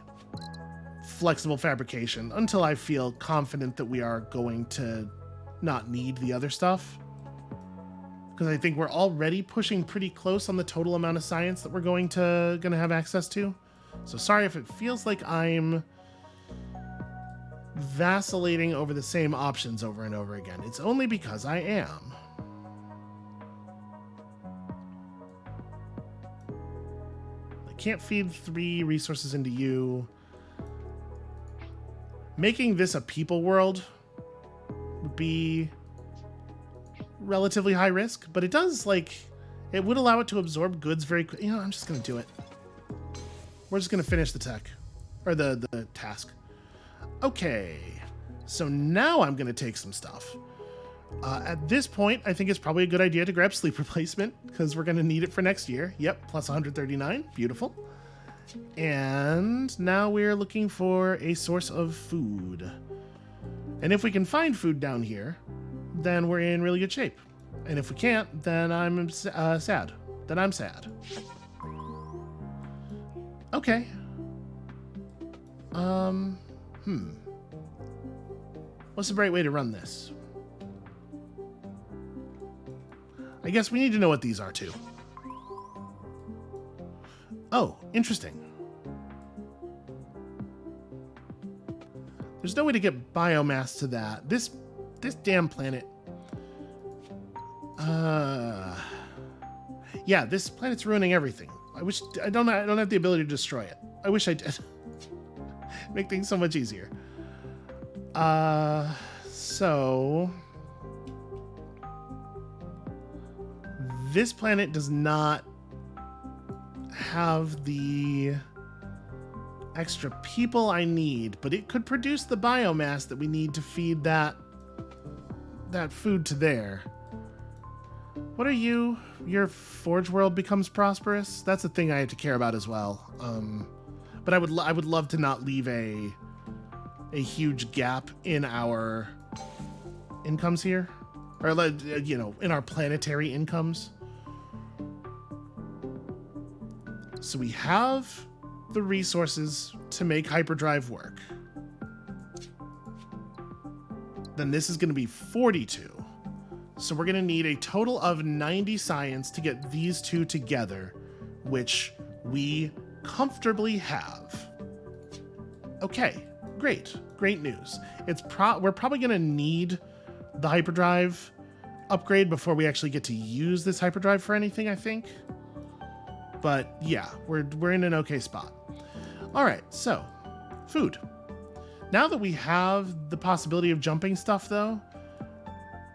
flexible fabrication until I feel confident that we are going to not need the other stuff. Because I think we're already pushing pretty close on the total amount of science that we're going to have access to. So sorry if it feels like I'm vacillating over the same options over and over again. It's only because I am. I can't feed 3 resources into you. Making this a people world would be relatively high risk, but it would allow it to absorb goods very quickly. You know, I'm just going to do it. We're just going to finish the tech, or the task. Okay, so now I'm going to take some stuff. At this point, I think it's probably a good idea to grab sleep replacement, because we're going to need it for next year. Yep, plus 139. Beautiful. And now we're looking for a source of food. And if we can find food down here, then we're in really good shape. And if we can't, then I'm sad. Then I'm sad. Okay. What's the right way to run this? I guess we need to know what these are too. Oh, interesting. There's no way to get biomass to that. This damn planet. Yeah, this planet's ruining everything. I don't have the ability to destroy it. I wish I did. Make things so much easier. So this planet does not have the extra people I need, but it could produce the biomass that we need to feed that food to there. What are you? Your forge world becomes prosperous? That's a thing I have to care about as well. But I would love to not leave a huge gap in our incomes here, or in our planetary incomes. So we have the resources to make hyperdrive work. Then this is going to be 42. So we're going to need a total of 90 science to get these two together, which we comfortably have. Okay, great news. We're probably going to need the hyperdrive upgrade before we actually get to use this hyperdrive for anything, I think. But yeah, we're in an okay spot. All right, so food. Now that we have the possibility of jumping stuff, though,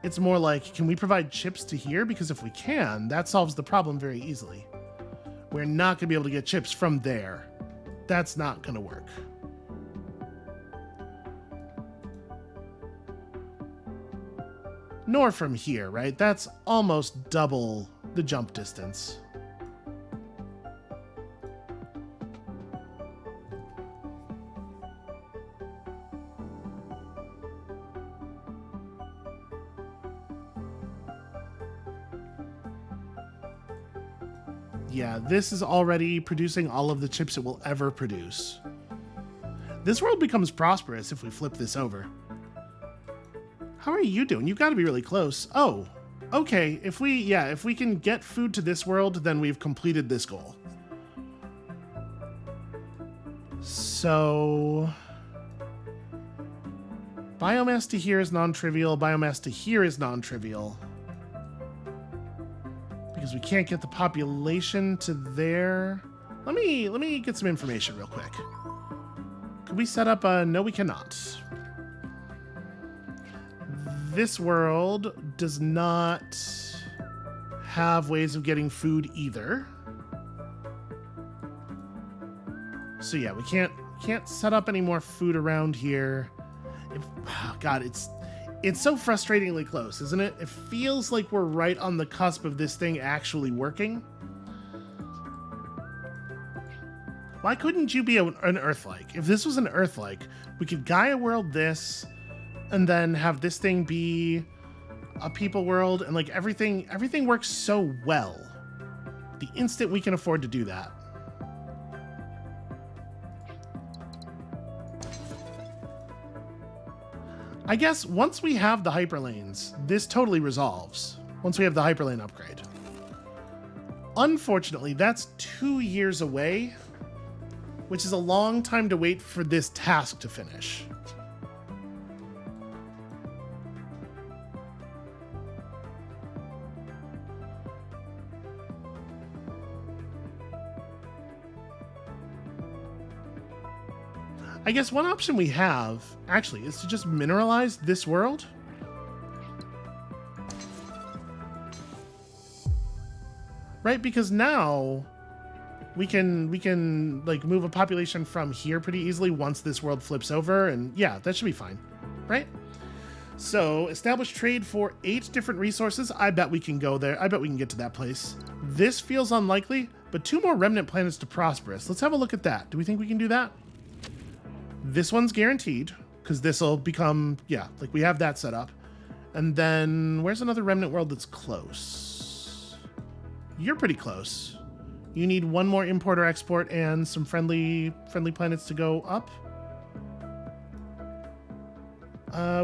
It's more like, can we provide chips to here? Because if we can, that solves the problem very easily. We're not going to be able to get chips from there. That's not going to work. Nor from here, right? That's almost double the jump distance. Yeah, this is already producing all of the chips it will ever produce. This world becomes prosperous if we flip this over. How are you doing? You've got to be really close. Oh, okay. If we can get food to this world, then we've completed this goal. So biomass to here is non-trivial. Biomass to here is non-trivial. Because we can't get the population to there. Let me get some information real quick. Could we set up a... No, we cannot. This world does not have ways of getting food either. So yeah, we can't set up any more food around here. God, it's so frustratingly close, isn't it? It feels like we're right on the cusp of this thing actually working. Why couldn't you be an Earth-like? If this was an Earth-like, we could Gaia world this, and then have this thing be a people world, and like everything works so well. The instant we can afford to do that. I guess once we have the hyperlanes, this totally resolves. Once we have the hyperlane upgrade. Unfortunately, that's 2 years away, which is a long time to wait for this task to finish. I guess one option we have, actually, is to just mineralize this world. Right, because now we can like move a population from here pretty easily once this world flips over, and yeah, that should be fine, right? So establish trade for 8 different resources. I bet we can go there. I bet we can get to that place. This feels unlikely, but 2 more remnant planets to prosperous. Let's have a look at that. Do we think we can do that? This one's guaranteed, because this will become, yeah, like we have that set up. And then, where's another remnant world that's close? You're pretty close. You need 1 more import or export and some friendly planets to go up.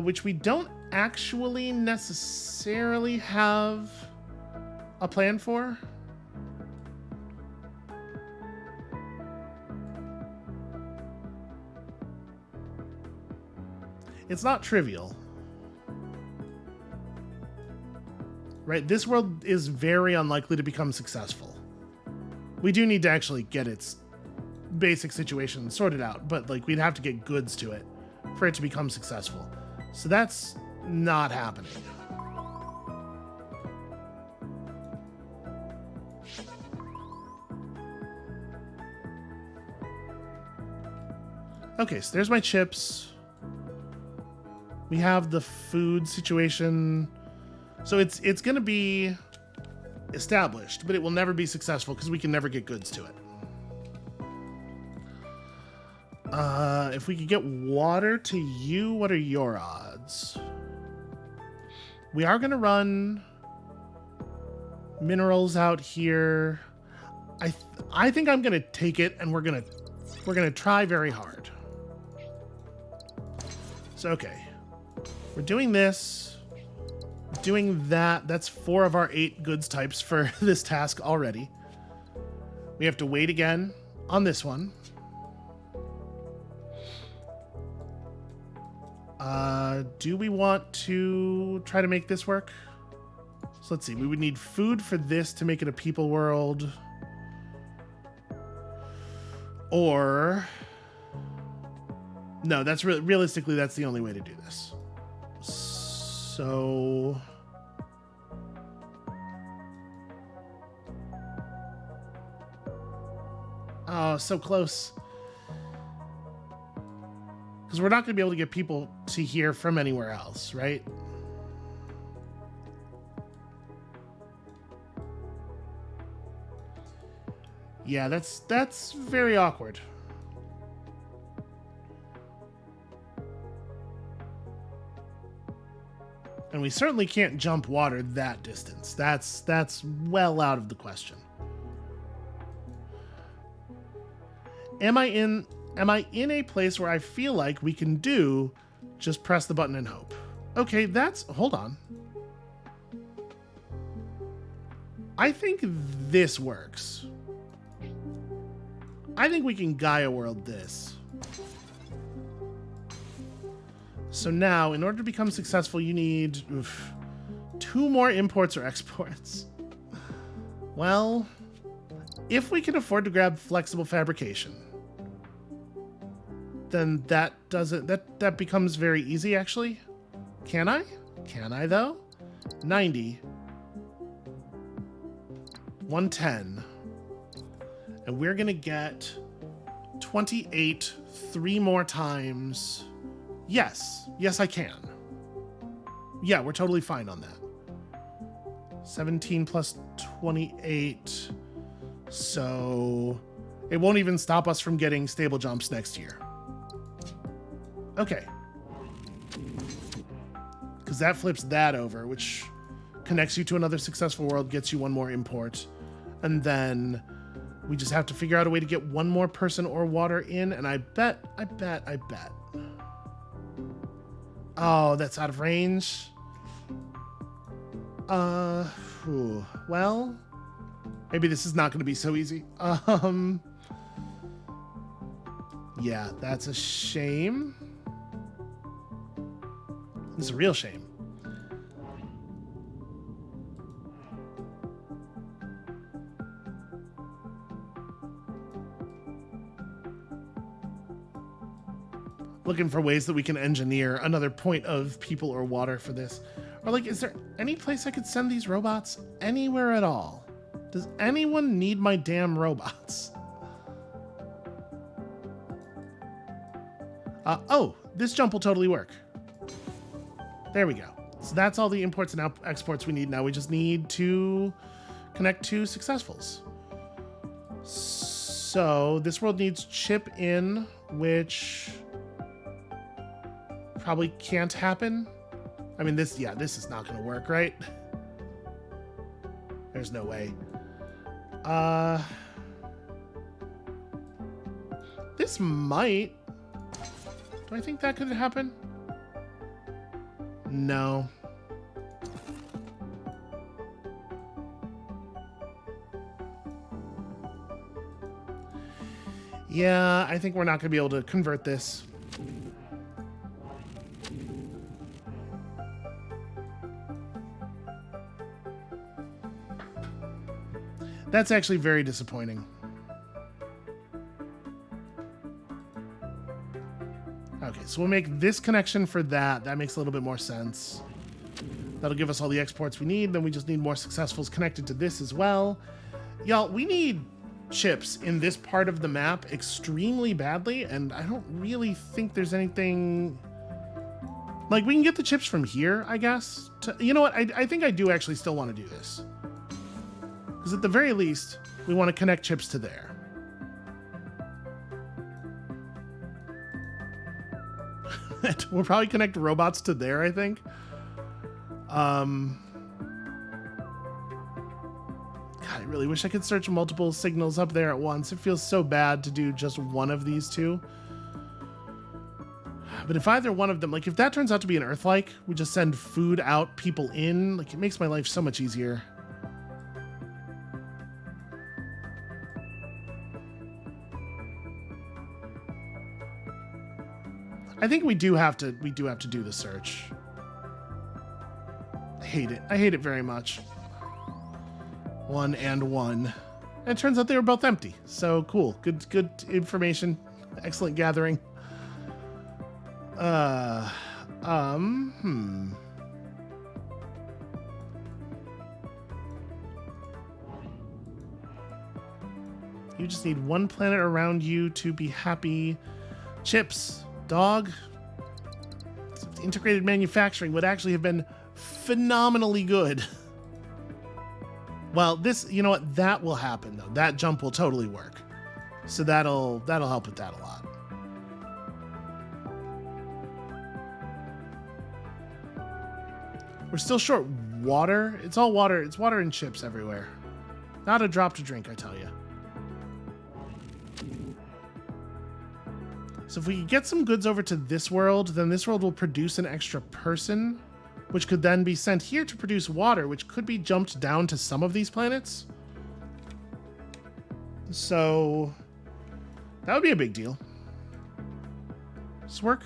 Which we don't actually necessarily have a plan for. It's not trivial. Right? This world is very unlikely to become successful. We do need to actually get its basic situation sorted out, but like we'd have to get goods to it for it to become successful. So that's not happening. Okay, so there's my chips. We have the food situation. So it's going to be established, but it will never be successful because we can never get goods to it. If we could get water to you, what are your odds? We are going to run minerals out here. I think I'm going to take it, and we're going to try very hard. So okay. We're doing this, doing that. That's 4 of our 8 goods types for this task already. We have to wait again on this one. Do we want to try to make this work? So let's see. We would need food for this to make it a people world. Or... No, that's realistically, that's the only way to do this. So Oh, so close. Because we're not going to be able to get people to here from anywhere else, right? Yeah, that's very awkward. And we certainly can't jump water that distance. That's well out of the question. Am I in a place where I feel like we can do just press the button and hope? Okay, hold on. I think this works. I think we can Gaia world this. So now, in order to become successful, you need 2 more imports or exports. Well, if we can afford to grab flexible fabrication, then that becomes very easy, actually. Can I? Can I, though? 90. 110. And we're going to get 28 3 more times. Yes. Yes, I can. Yeah, we're totally fine on that. 17 plus 28. So it won't even stop us from getting stable jumps next year. Okay. Because that flips that over, which connects you to another successful world, gets you 1 more import. And then we just have to figure out a way to get 1 more person or water in. And I bet. Oh, that's out of range. Well, maybe this is not going to be so easy. Yeah, that's a shame. It's a real shame. Looking for ways that we can engineer another point of people or water for this. Or like, is there any place I could send these robots? Anywhere at all? Does anyone need my damn robots? Oh, this jump will totally work. There we go. So that's all the imports and exports we need now. We just need to connect to successfuls. So this world needs chip in, which probably can't happen. I mean, this is not going to work, right? There's no way. This might. Do I think that could happen? No. Yeah, I think we're not going to be able to convert this. That's actually very disappointing. Okay, so we'll make this connection for that. That makes a little bit more sense. That'll give us all the exports we need. Then we just need more successfuls connected to this as well. Y'all, we need chips in this part of the map extremely badly, and I don't really think there's anything... Like, we can get the chips from here, I guess. You know what? I think I do actually still want to do this. Because at the very least, we want to connect chips to there. We'll probably connect robots to there, I think. God, I really wish I could search multiple signals up there at once. It feels so bad to do just one of these two. But if either one of them, like if that turns out to be an Earth-like, we just send food out, people in, like it makes my life so much easier. I think we do have to do the search. I hate it. I hate it very much. 1 and 1. And it turns out they were both empty. So cool. Good information. Excellent gathering. You just need one planet around you to be happy. Chips, dog. Integrated manufacturing would actually have been phenomenally good. Well, this, you know what? That will happen though. That jump will totally work. So that'll help with that a lot. We're still short water. It's all water. It's water and chips everywhere. Not a drop to drink, I tell you. So if we could get some goods over to this world, then this world will produce an extra person, which could then be sent here to produce water, which could be jumped down to some of these planets. So that would be a big deal. Does this work?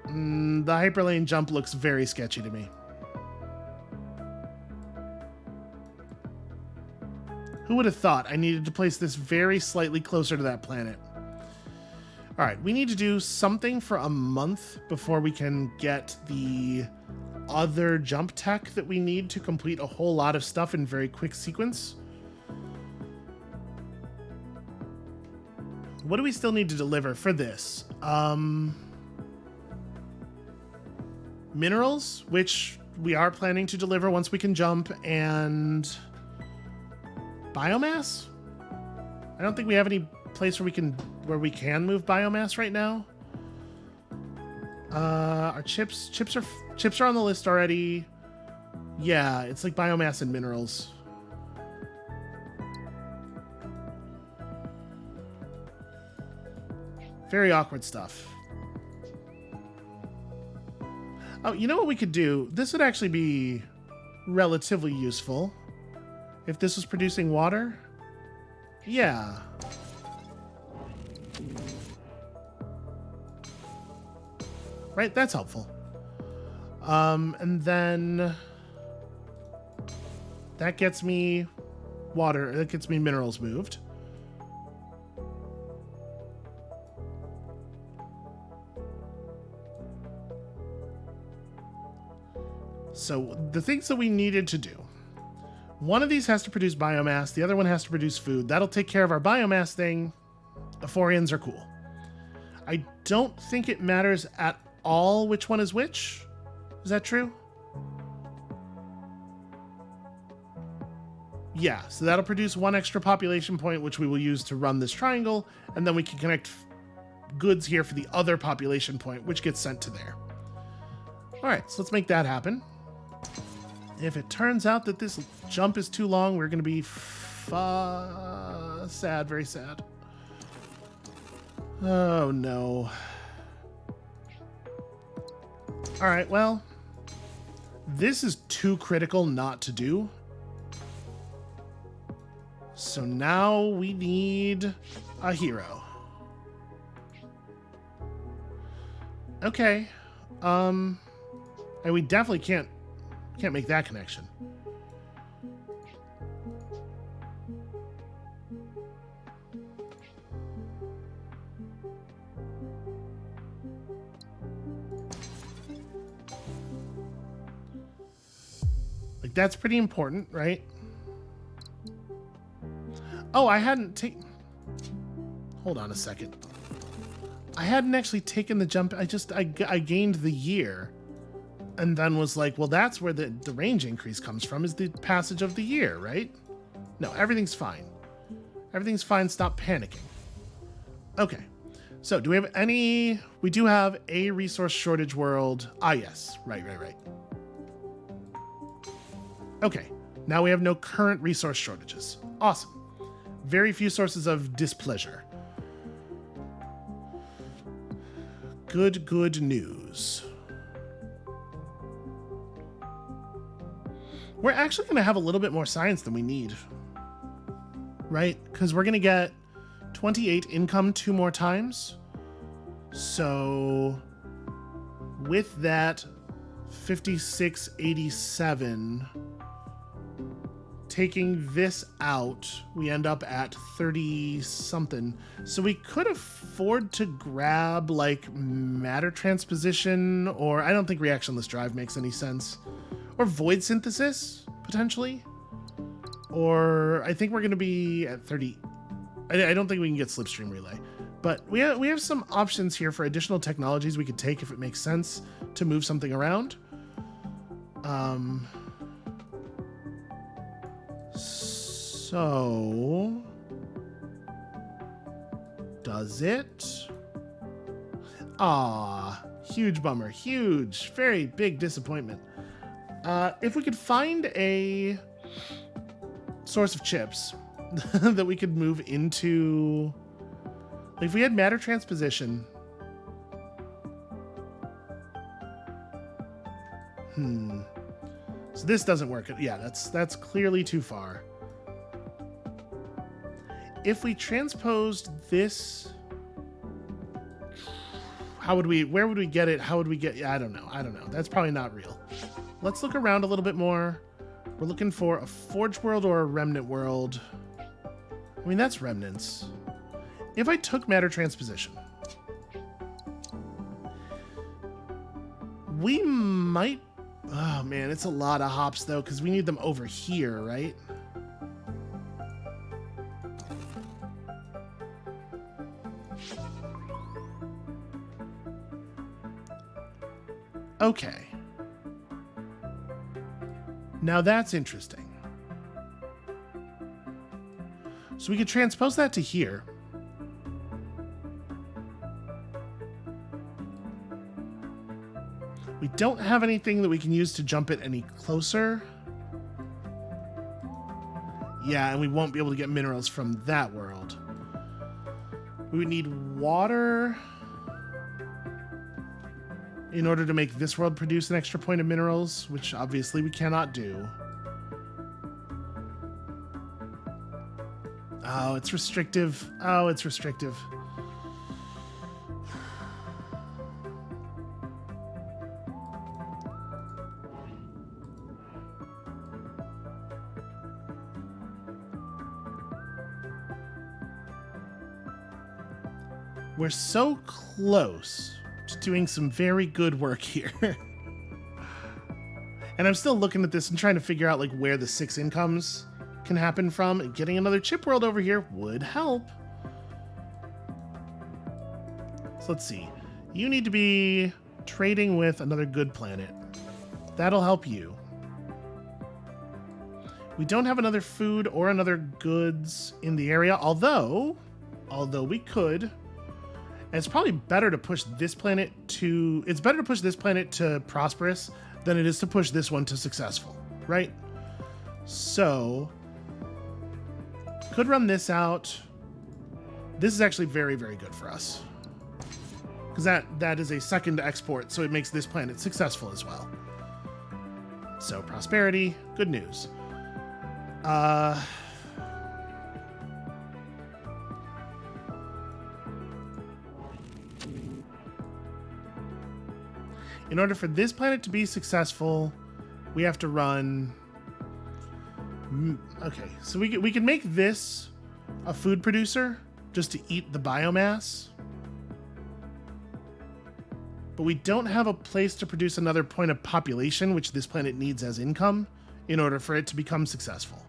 The hyperlane jump looks very sketchy to me. Who would have thought I needed to place this very slightly closer to that planet? All right, we need to do something for a month before we can get the other jump tech that we need to complete a whole lot of stuff in very quick sequence. What do we still need to deliver for this? Minerals, which we are planning to deliver once we can jump, and biomass? I don't think we have any place where we can move biomass right now. Our chips are on the list already. Yeah, it's like biomass and minerals. Very awkward stuff. Oh, you know what we could do? This would actually be relatively useful if this was producing water. Yeah. Right, that's helpful. And then that gets me water, that gets me minerals moved. So the things that we needed to do. One of these has to produce biomass, the other one has to produce food. That'll take care of our biomass thing. Aphorians are cool. I don't think it matters at all which one is which. Is that true? Yeah, so that'll produce one extra population point, which we will use to run this triangle, and then we can connect goods here for the other population point, which gets sent to there. All right, so let's make that happen. If it turns out that this jump is too long, we're going to be sad, very sad. Oh, no. All right, well, this is too critical not to do. So now we need a hero. Okay. And we definitely can't make that connection. Like, that's pretty important, right? Oh, I hadn't taken... Hold on a second. I hadn't actually taken the jump. I gained the year. And then was like, well, that's where the range increase comes from, is the passage of the year, right? No, everything's fine. Everything's fine. Stop panicking. Okay. So do we have any... We do have a resource shortage world. Ah, yes. Right. Okay. Now we have no current resource shortages. Awesome. Very few sources of displeasure. Good news. We're actually going to have a little bit more science than we need. Right? Because we're going to get 28 income 2 more times. So with that, 5687. Taking this out, we end up at 30 something. So we could afford to grab like matter transposition, or I don't think reactionless drive makes any sense. Or void synthesis, potentially. Or I think we're going to be at 30. I don't think we can get slipstream relay. But we have some options here for additional technologies we could take if it makes sense to move something around. So does it? Ah, huge bummer. Huge, very big disappointment. If we could find a source of chips that we could move into, like if we had matter transposition. So this doesn't work. Yeah, that's clearly too far. If we transposed this, where would we get it? How would we get, yeah, I don't know. That's probably not real. Let's look around a little bit more. We're looking for a forge world or a remnant world. I mean, that's remnants. If I took matter transposition, we might, oh man, it's a lot of hops though, because we need them over here, right? Okay. Now that's interesting. So we could transpose that to here. We don't have anything that we can use to jump it any closer. Yeah, and we won't be able to get minerals from that world. We would need water in order to make this world produce an extra point of minerals, which obviously we cannot do. Oh, it's restrictive. Oh, it's restrictive. We're so close to doing some very good work here. And I'm still looking at this and trying to figure out like where the 6 incomes can happen from. And getting another chip world over here would help. So let's see. You need to be trading with another good planet. That'll help you. We don't have another food or another goods in the area, although we could. And it's probably better to push this planet to, it's better to push this planet to prosperous than it is to push this one to successful, right? So, could run this out. This is actually very, very good for us. Because that is a second export, so it makes this planet successful as well. So, prosperity, good news. In order for this planet to be successful, we have to run... Okay, so we can make this a food producer just to eat the biomass. But we don't have a place to produce another point of population, which this planet needs as income, in order for it to become successful.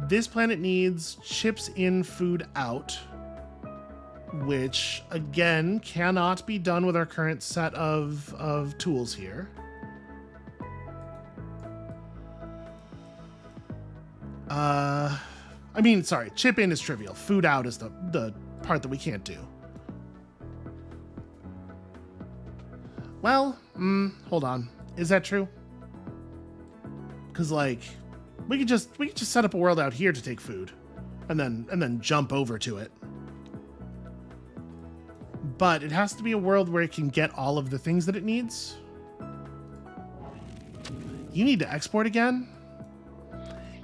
This planet needs chips in, food out, which, again, cannot be done with our current set of tools here. I mean, sorry, chip in is trivial. Food out is the part that we can't do. Well, hold on. Is that true? Because, like, we could just set up a world out here to take food, and then jump over to it. But it has to be a world where it can get all of the things that it needs. You need to export again?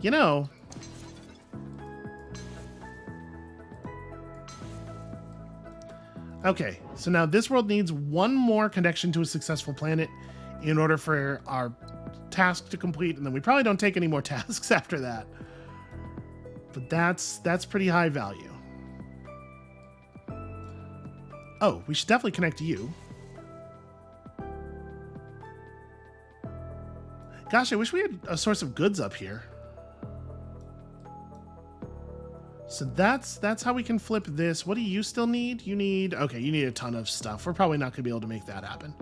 You know... Okay, so now this world needs one more connection to a successful planet in order for our task to complete, and then we probably don't take any more tasks after that. But that's pretty high value. Oh, we should definitely connect to you. Gosh, I wish we had a source of goods up here. So that's how we can flip this. What do you still need? You need a ton of stuff. We're probably not going to be able to make that happen.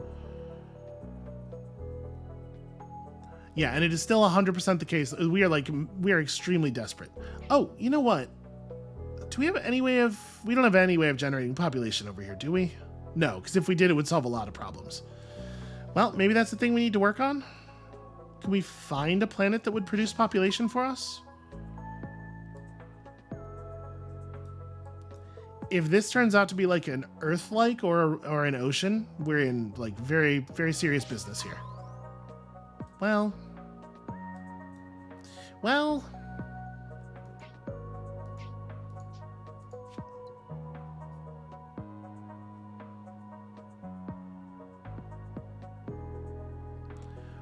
Yeah, and it is still 100% the case. We are extremely desperate. Oh, you know what? Do we have any way of... We don't have any way of generating population over here, do we? No, because if we did, it would solve a lot of problems. Well, maybe that's the thing we need to work on. Can we find a planet that would produce population for us? If this turns out to be like an Earth-like or an ocean, we're in like very, very serious business here. Well...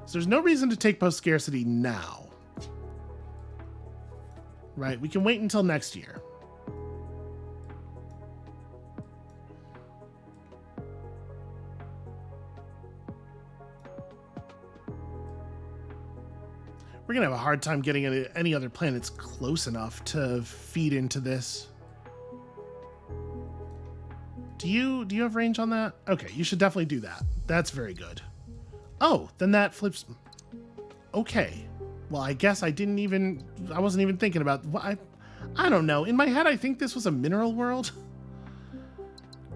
So there's no reason to take post-scarcity now. Right, we can wait until next year. We're going to have a hard time getting any other planets close enough to feed into this. Do you have range on that? Okay, you should definitely do that. That's very good. Oh, then that flips. Okay. Well, I guess I wasn't even thinking about, I don't know. In my head, I think this was a mineral world.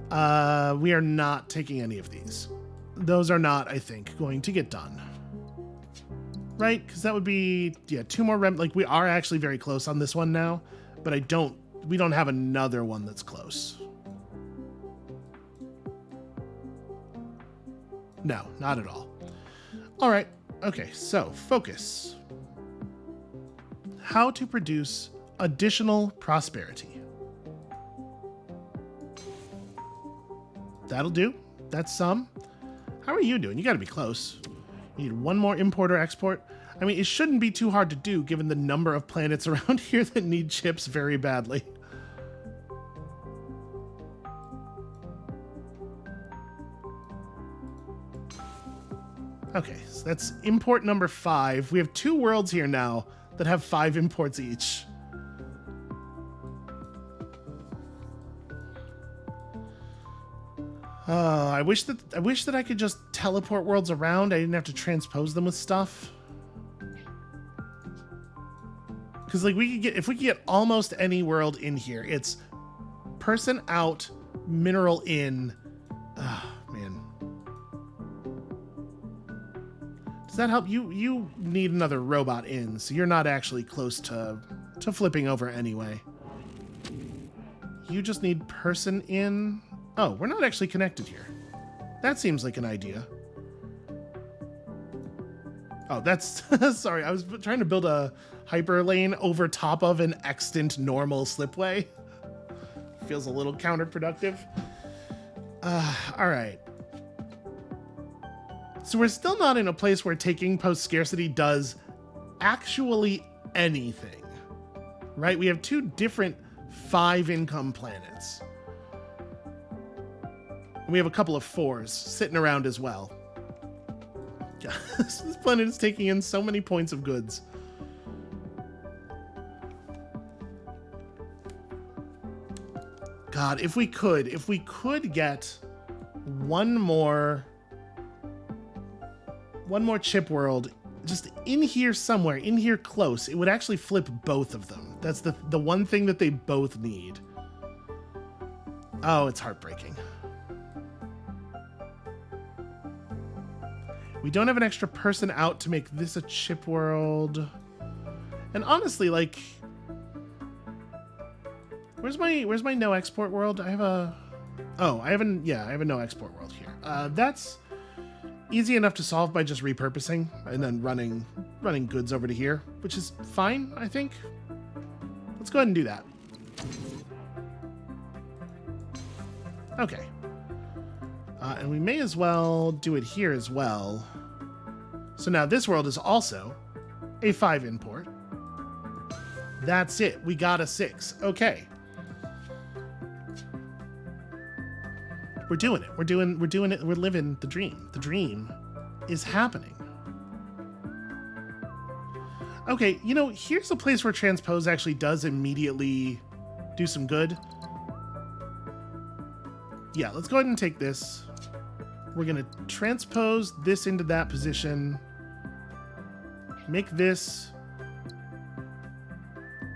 We are not taking any of these. Those are not, I think, going to get done. Right? Because that would be, yeah, 2 more like we are actually very close on this one now, but we don't have another one that's close. No, not at all. All right. Okay, so focus. How to produce additional prosperity. That'll do. That's some. How are you doing? You got to be close. You need 1 more import or export. I mean, it shouldn't be too hard to do given the number of planets around here that need chips very badly. Okay, so that's import number 5. We have 2 worlds here now that have 5 imports each. I wish that I could just teleport worlds around. I didn't have to transpose them with stuff. Because like if we could get almost any world in here, it's person out, mineral in. Man. Does that help? You need another robot in, so you're not actually close to flipping over anyway. You just need person in. Oh, we're not actually connected here. That seems like an idea. Oh, that's... Sorry, I was trying to build a hyperlane over top of an extant normal slipway. Feels a little counterproductive. All right. So we're still not in a place where taking post-scarcity does actually anything. Right? We have 2 different 5-income planets. We have a couple of 4s sitting around as well. This planet is taking in so many points of goods. God, if we could get one more chip world just in here somewhere, in here close, it would actually flip both of them. That's the one thing that they both need. Oh, it's heartbreaking. We don't have an extra person out to make this a chip world. And honestly, like, where's my no export world? I have a no export world here. That's easy enough to solve by just repurposing and then running goods over to here, which is fine, I think. Let's go ahead and do that. Okay. And we may as well do it here as well. So now this world is also a 5 import. That's it. We got a 6. Okay. We're doing it. We're doing it. We're living the dream. The dream is happening. Okay, you know, here's a place where transpose actually does immediately do some good. Yeah, let's go ahead and take this. We're going to transpose this into that position. Make this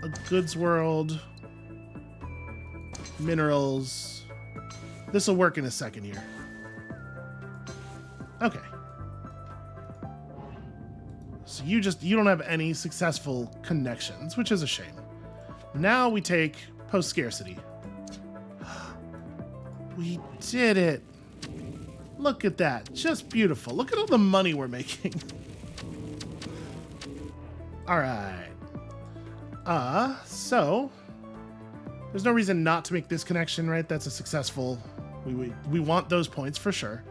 a goods world. Minerals. This will work in a second here. Okay. So you don't have any successful connections, which is a shame. Now we take post-scarcity. We did it. Look at that. Just beautiful. Look at all the money we're making. All right. So there's no reason not to make this connection, right? That's a successful. We want those points for sure.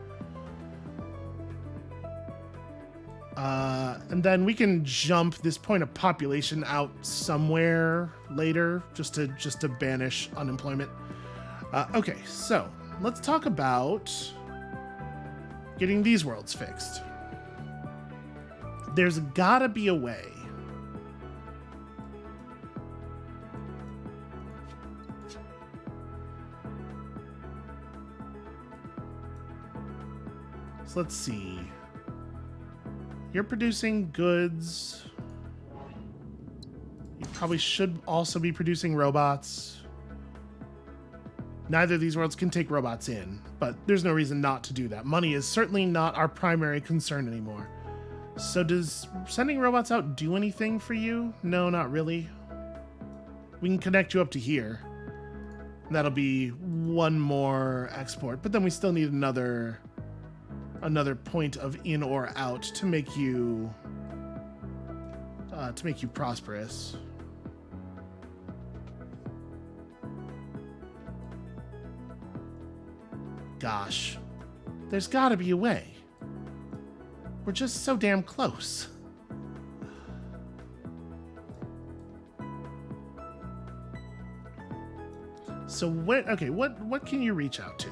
And then we can jump this point of population out somewhere later, just to banish unemployment. Okay, so let's talk about getting these worlds fixed. There's gotta be a way. So let's see. You're producing goods. You probably should also be producing robots. Neither of these worlds can take robots in, but there's no reason not to do that. Money is certainly not our primary concern anymore. So does sending robots out do anything for you? No, not really. We can connect you up to here. That'll be one more export, but then we still need another point of in or out to make you prosperous. Gosh, there's got to be a way. We're just so damn close. So what can you reach out to?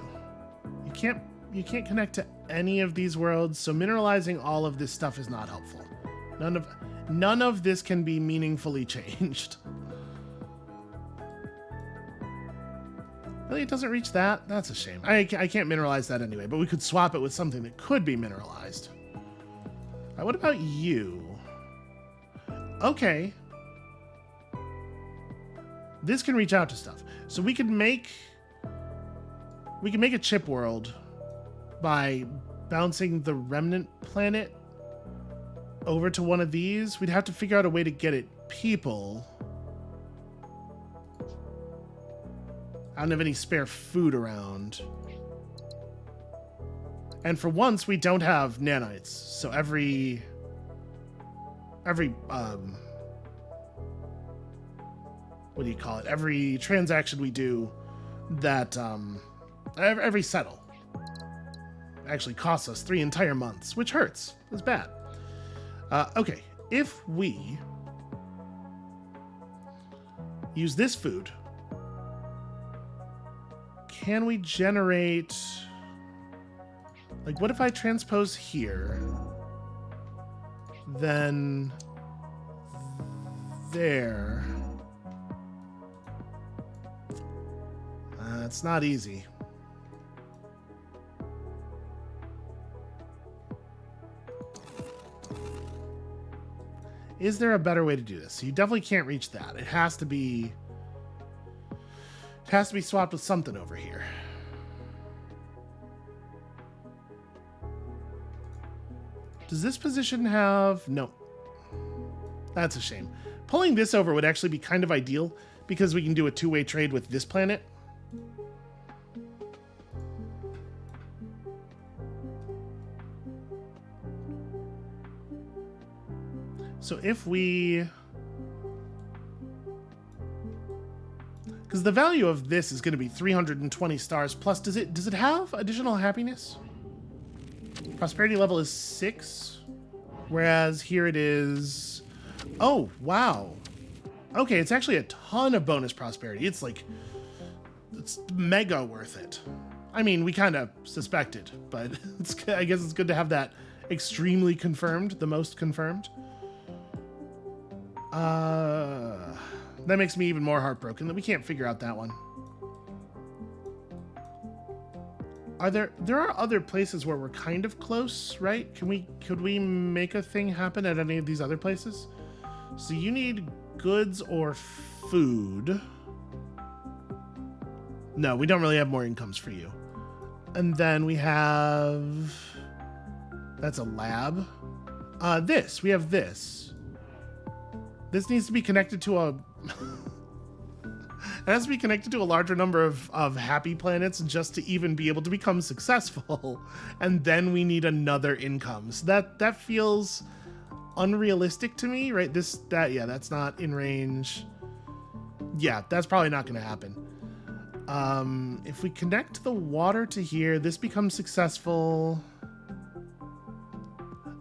You can't connect to any of these worlds, so mineralizing all of this stuff is not helpful. None of this can be meaningfully changed. Really, it doesn't reach that? That's a shame. I can't mineralize that anyway, but we could swap it with something that could be mineralized. All right, what about you? Okay. This can reach out to stuff. So we could make a chip world by bouncing the remnant planet over to one of these. We'd have to figure out a way to get it people. I don't have any spare food around. And for once, we don't have nanites. So every what do you call it? Every transaction we do that every settle actually costs us 3 entire months, which hurts. It's bad. Okay, if we use this food, can we generate... Like, what if I transpose here, then there? It's not easy. Is there a better way to do this? So you definitely can't reach that. It has to be swapped with something over here. Does this position have... No. That's a shame. Pulling this over would actually be kind of ideal because we can do a two-way trade with this planet. So if we... Because the value of this is going to be 320 stars plus. Does it have additional happiness? Prosperity level is 6, whereas here it is... Oh, wow. Okay, it's actually a ton of bonus prosperity. It's mega worth it. I mean, we kind of suspected, but I guess it's good to have that extremely confirmed, the most confirmed. That makes me even more heartbroken that we can't figure out that one. There are other places where we're kind of close, right? Could we make a thing happen at any of these other places? So you need goods or food. No, we don't really have more incomes for you. And then we have, that's a lab. We have this. This needs to be connected to a, it has to be connected to a larger number of happy planets just to even be able to become successful. And then we need another income. So that feels unrealistic to me, right? That's not in range. Yeah, that's probably not going to happen. If we connect the water to here, this becomes successful.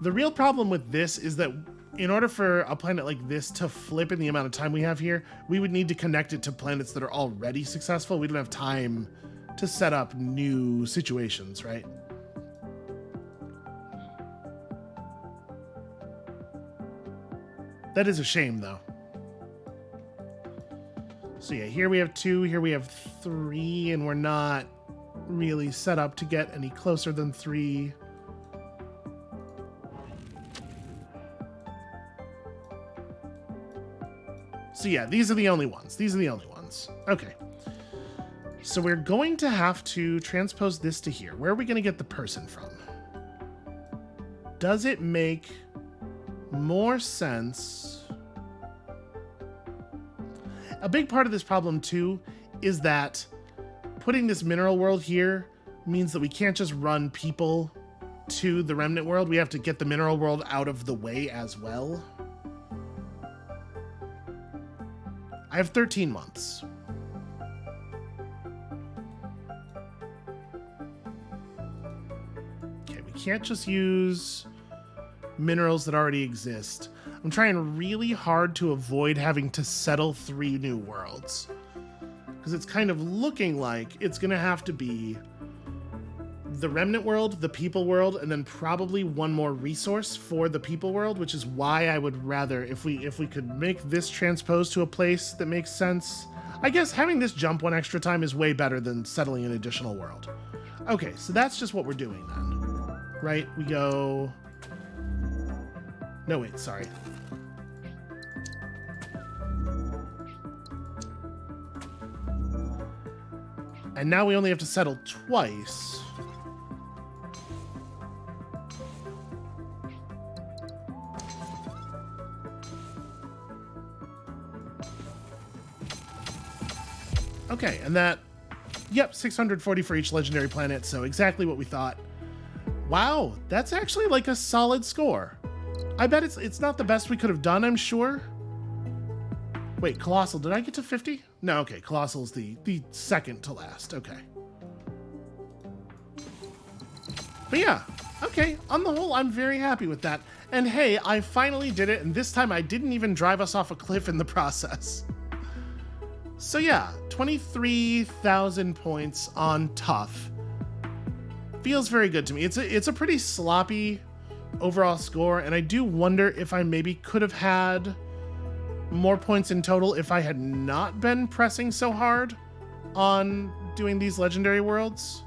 The real problem with this is that in order for a planet like this to flip in the amount of time we have here, we would need to connect it to planets that are already successful. We don't have time to set up new situations, right? That is a shame, though. So yeah, here we have 2, here we have 3, and we're not really set up to get any closer than 3. So yeah, these are the only ones. Okay. So we're going to have to transpose this to here. Where are we going to get the person from? Does it make more sense? A big part of this problem too is that putting this mineral world here means that we can't just run people to the remnant world. We have to get the mineral world out of the way as well. I have 13 months. Okay, we can't just use minerals that already exist. I'm trying really hard to avoid having to settle 3 new worlds, because it's kind of looking like it's gonna have to be the remnant world, the people world, and then probably one more resource for the people world, which is why I would rather, if we could make this transpose to a place that makes sense. I guess having this jump 1 extra time is way better than settling an additional world. Okay, so that's just what we're doing then, right? We go, no wait, sorry. And now we only have to settle twice. Okay, and that, yep, 640 for each legendary planet, so exactly what we thought. Wow, that's actually like a solid score. I bet it's not the best we could have done, I'm sure. Wait, Colossal, did I get to 50? No, okay, Colossal's the second to last, okay. But yeah, okay, on the whole, I'm very happy with that. And hey, I finally did it, and this time I didn't even drive us off a cliff in the process. So yeah, 23,000 points on tough. Feels very good to me. It's a pretty sloppy overall score, and I do wonder if I maybe could have had more points in total if I had not been pressing so hard on doing these legendary worlds.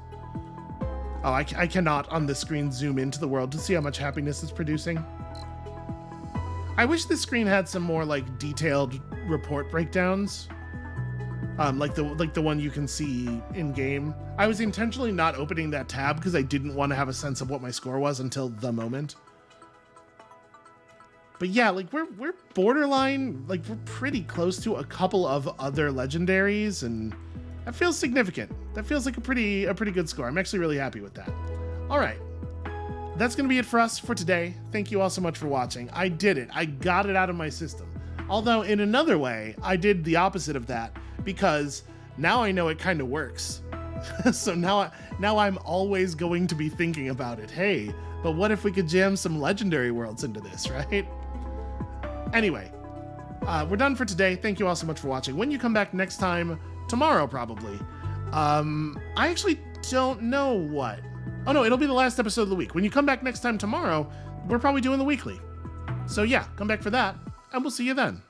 Oh, I cannot on the screen zoom into the world to see how much happiness it's producing. I wish this screen had some more like detailed report breakdowns. Like the one you can see in game. I was intentionally not opening that tab because I didn't want to have a sense of what my score was until the moment. But yeah, like we're borderline, like we're pretty close to a couple of other legendaries, and that feels significant. That feels like a pretty good score. I'm actually really happy with that. All right. That's going to be it for us for today. Thank you all so much for watching. I did it. I got it out of my system. Although in another way, I did the opposite of that, because now I know it kind of works. So now I'm always going to be thinking about it. Hey, but what if we could jam some legendary worlds into this, right? Anyway, we're done for today. Thank you all so much for watching. When you come back next time, tomorrow probably. I actually don't know what. Oh no, it'll be the last episode of the week. When you come back next time tomorrow, we're probably doing the weekly. So yeah, come back for that, and we'll see you then.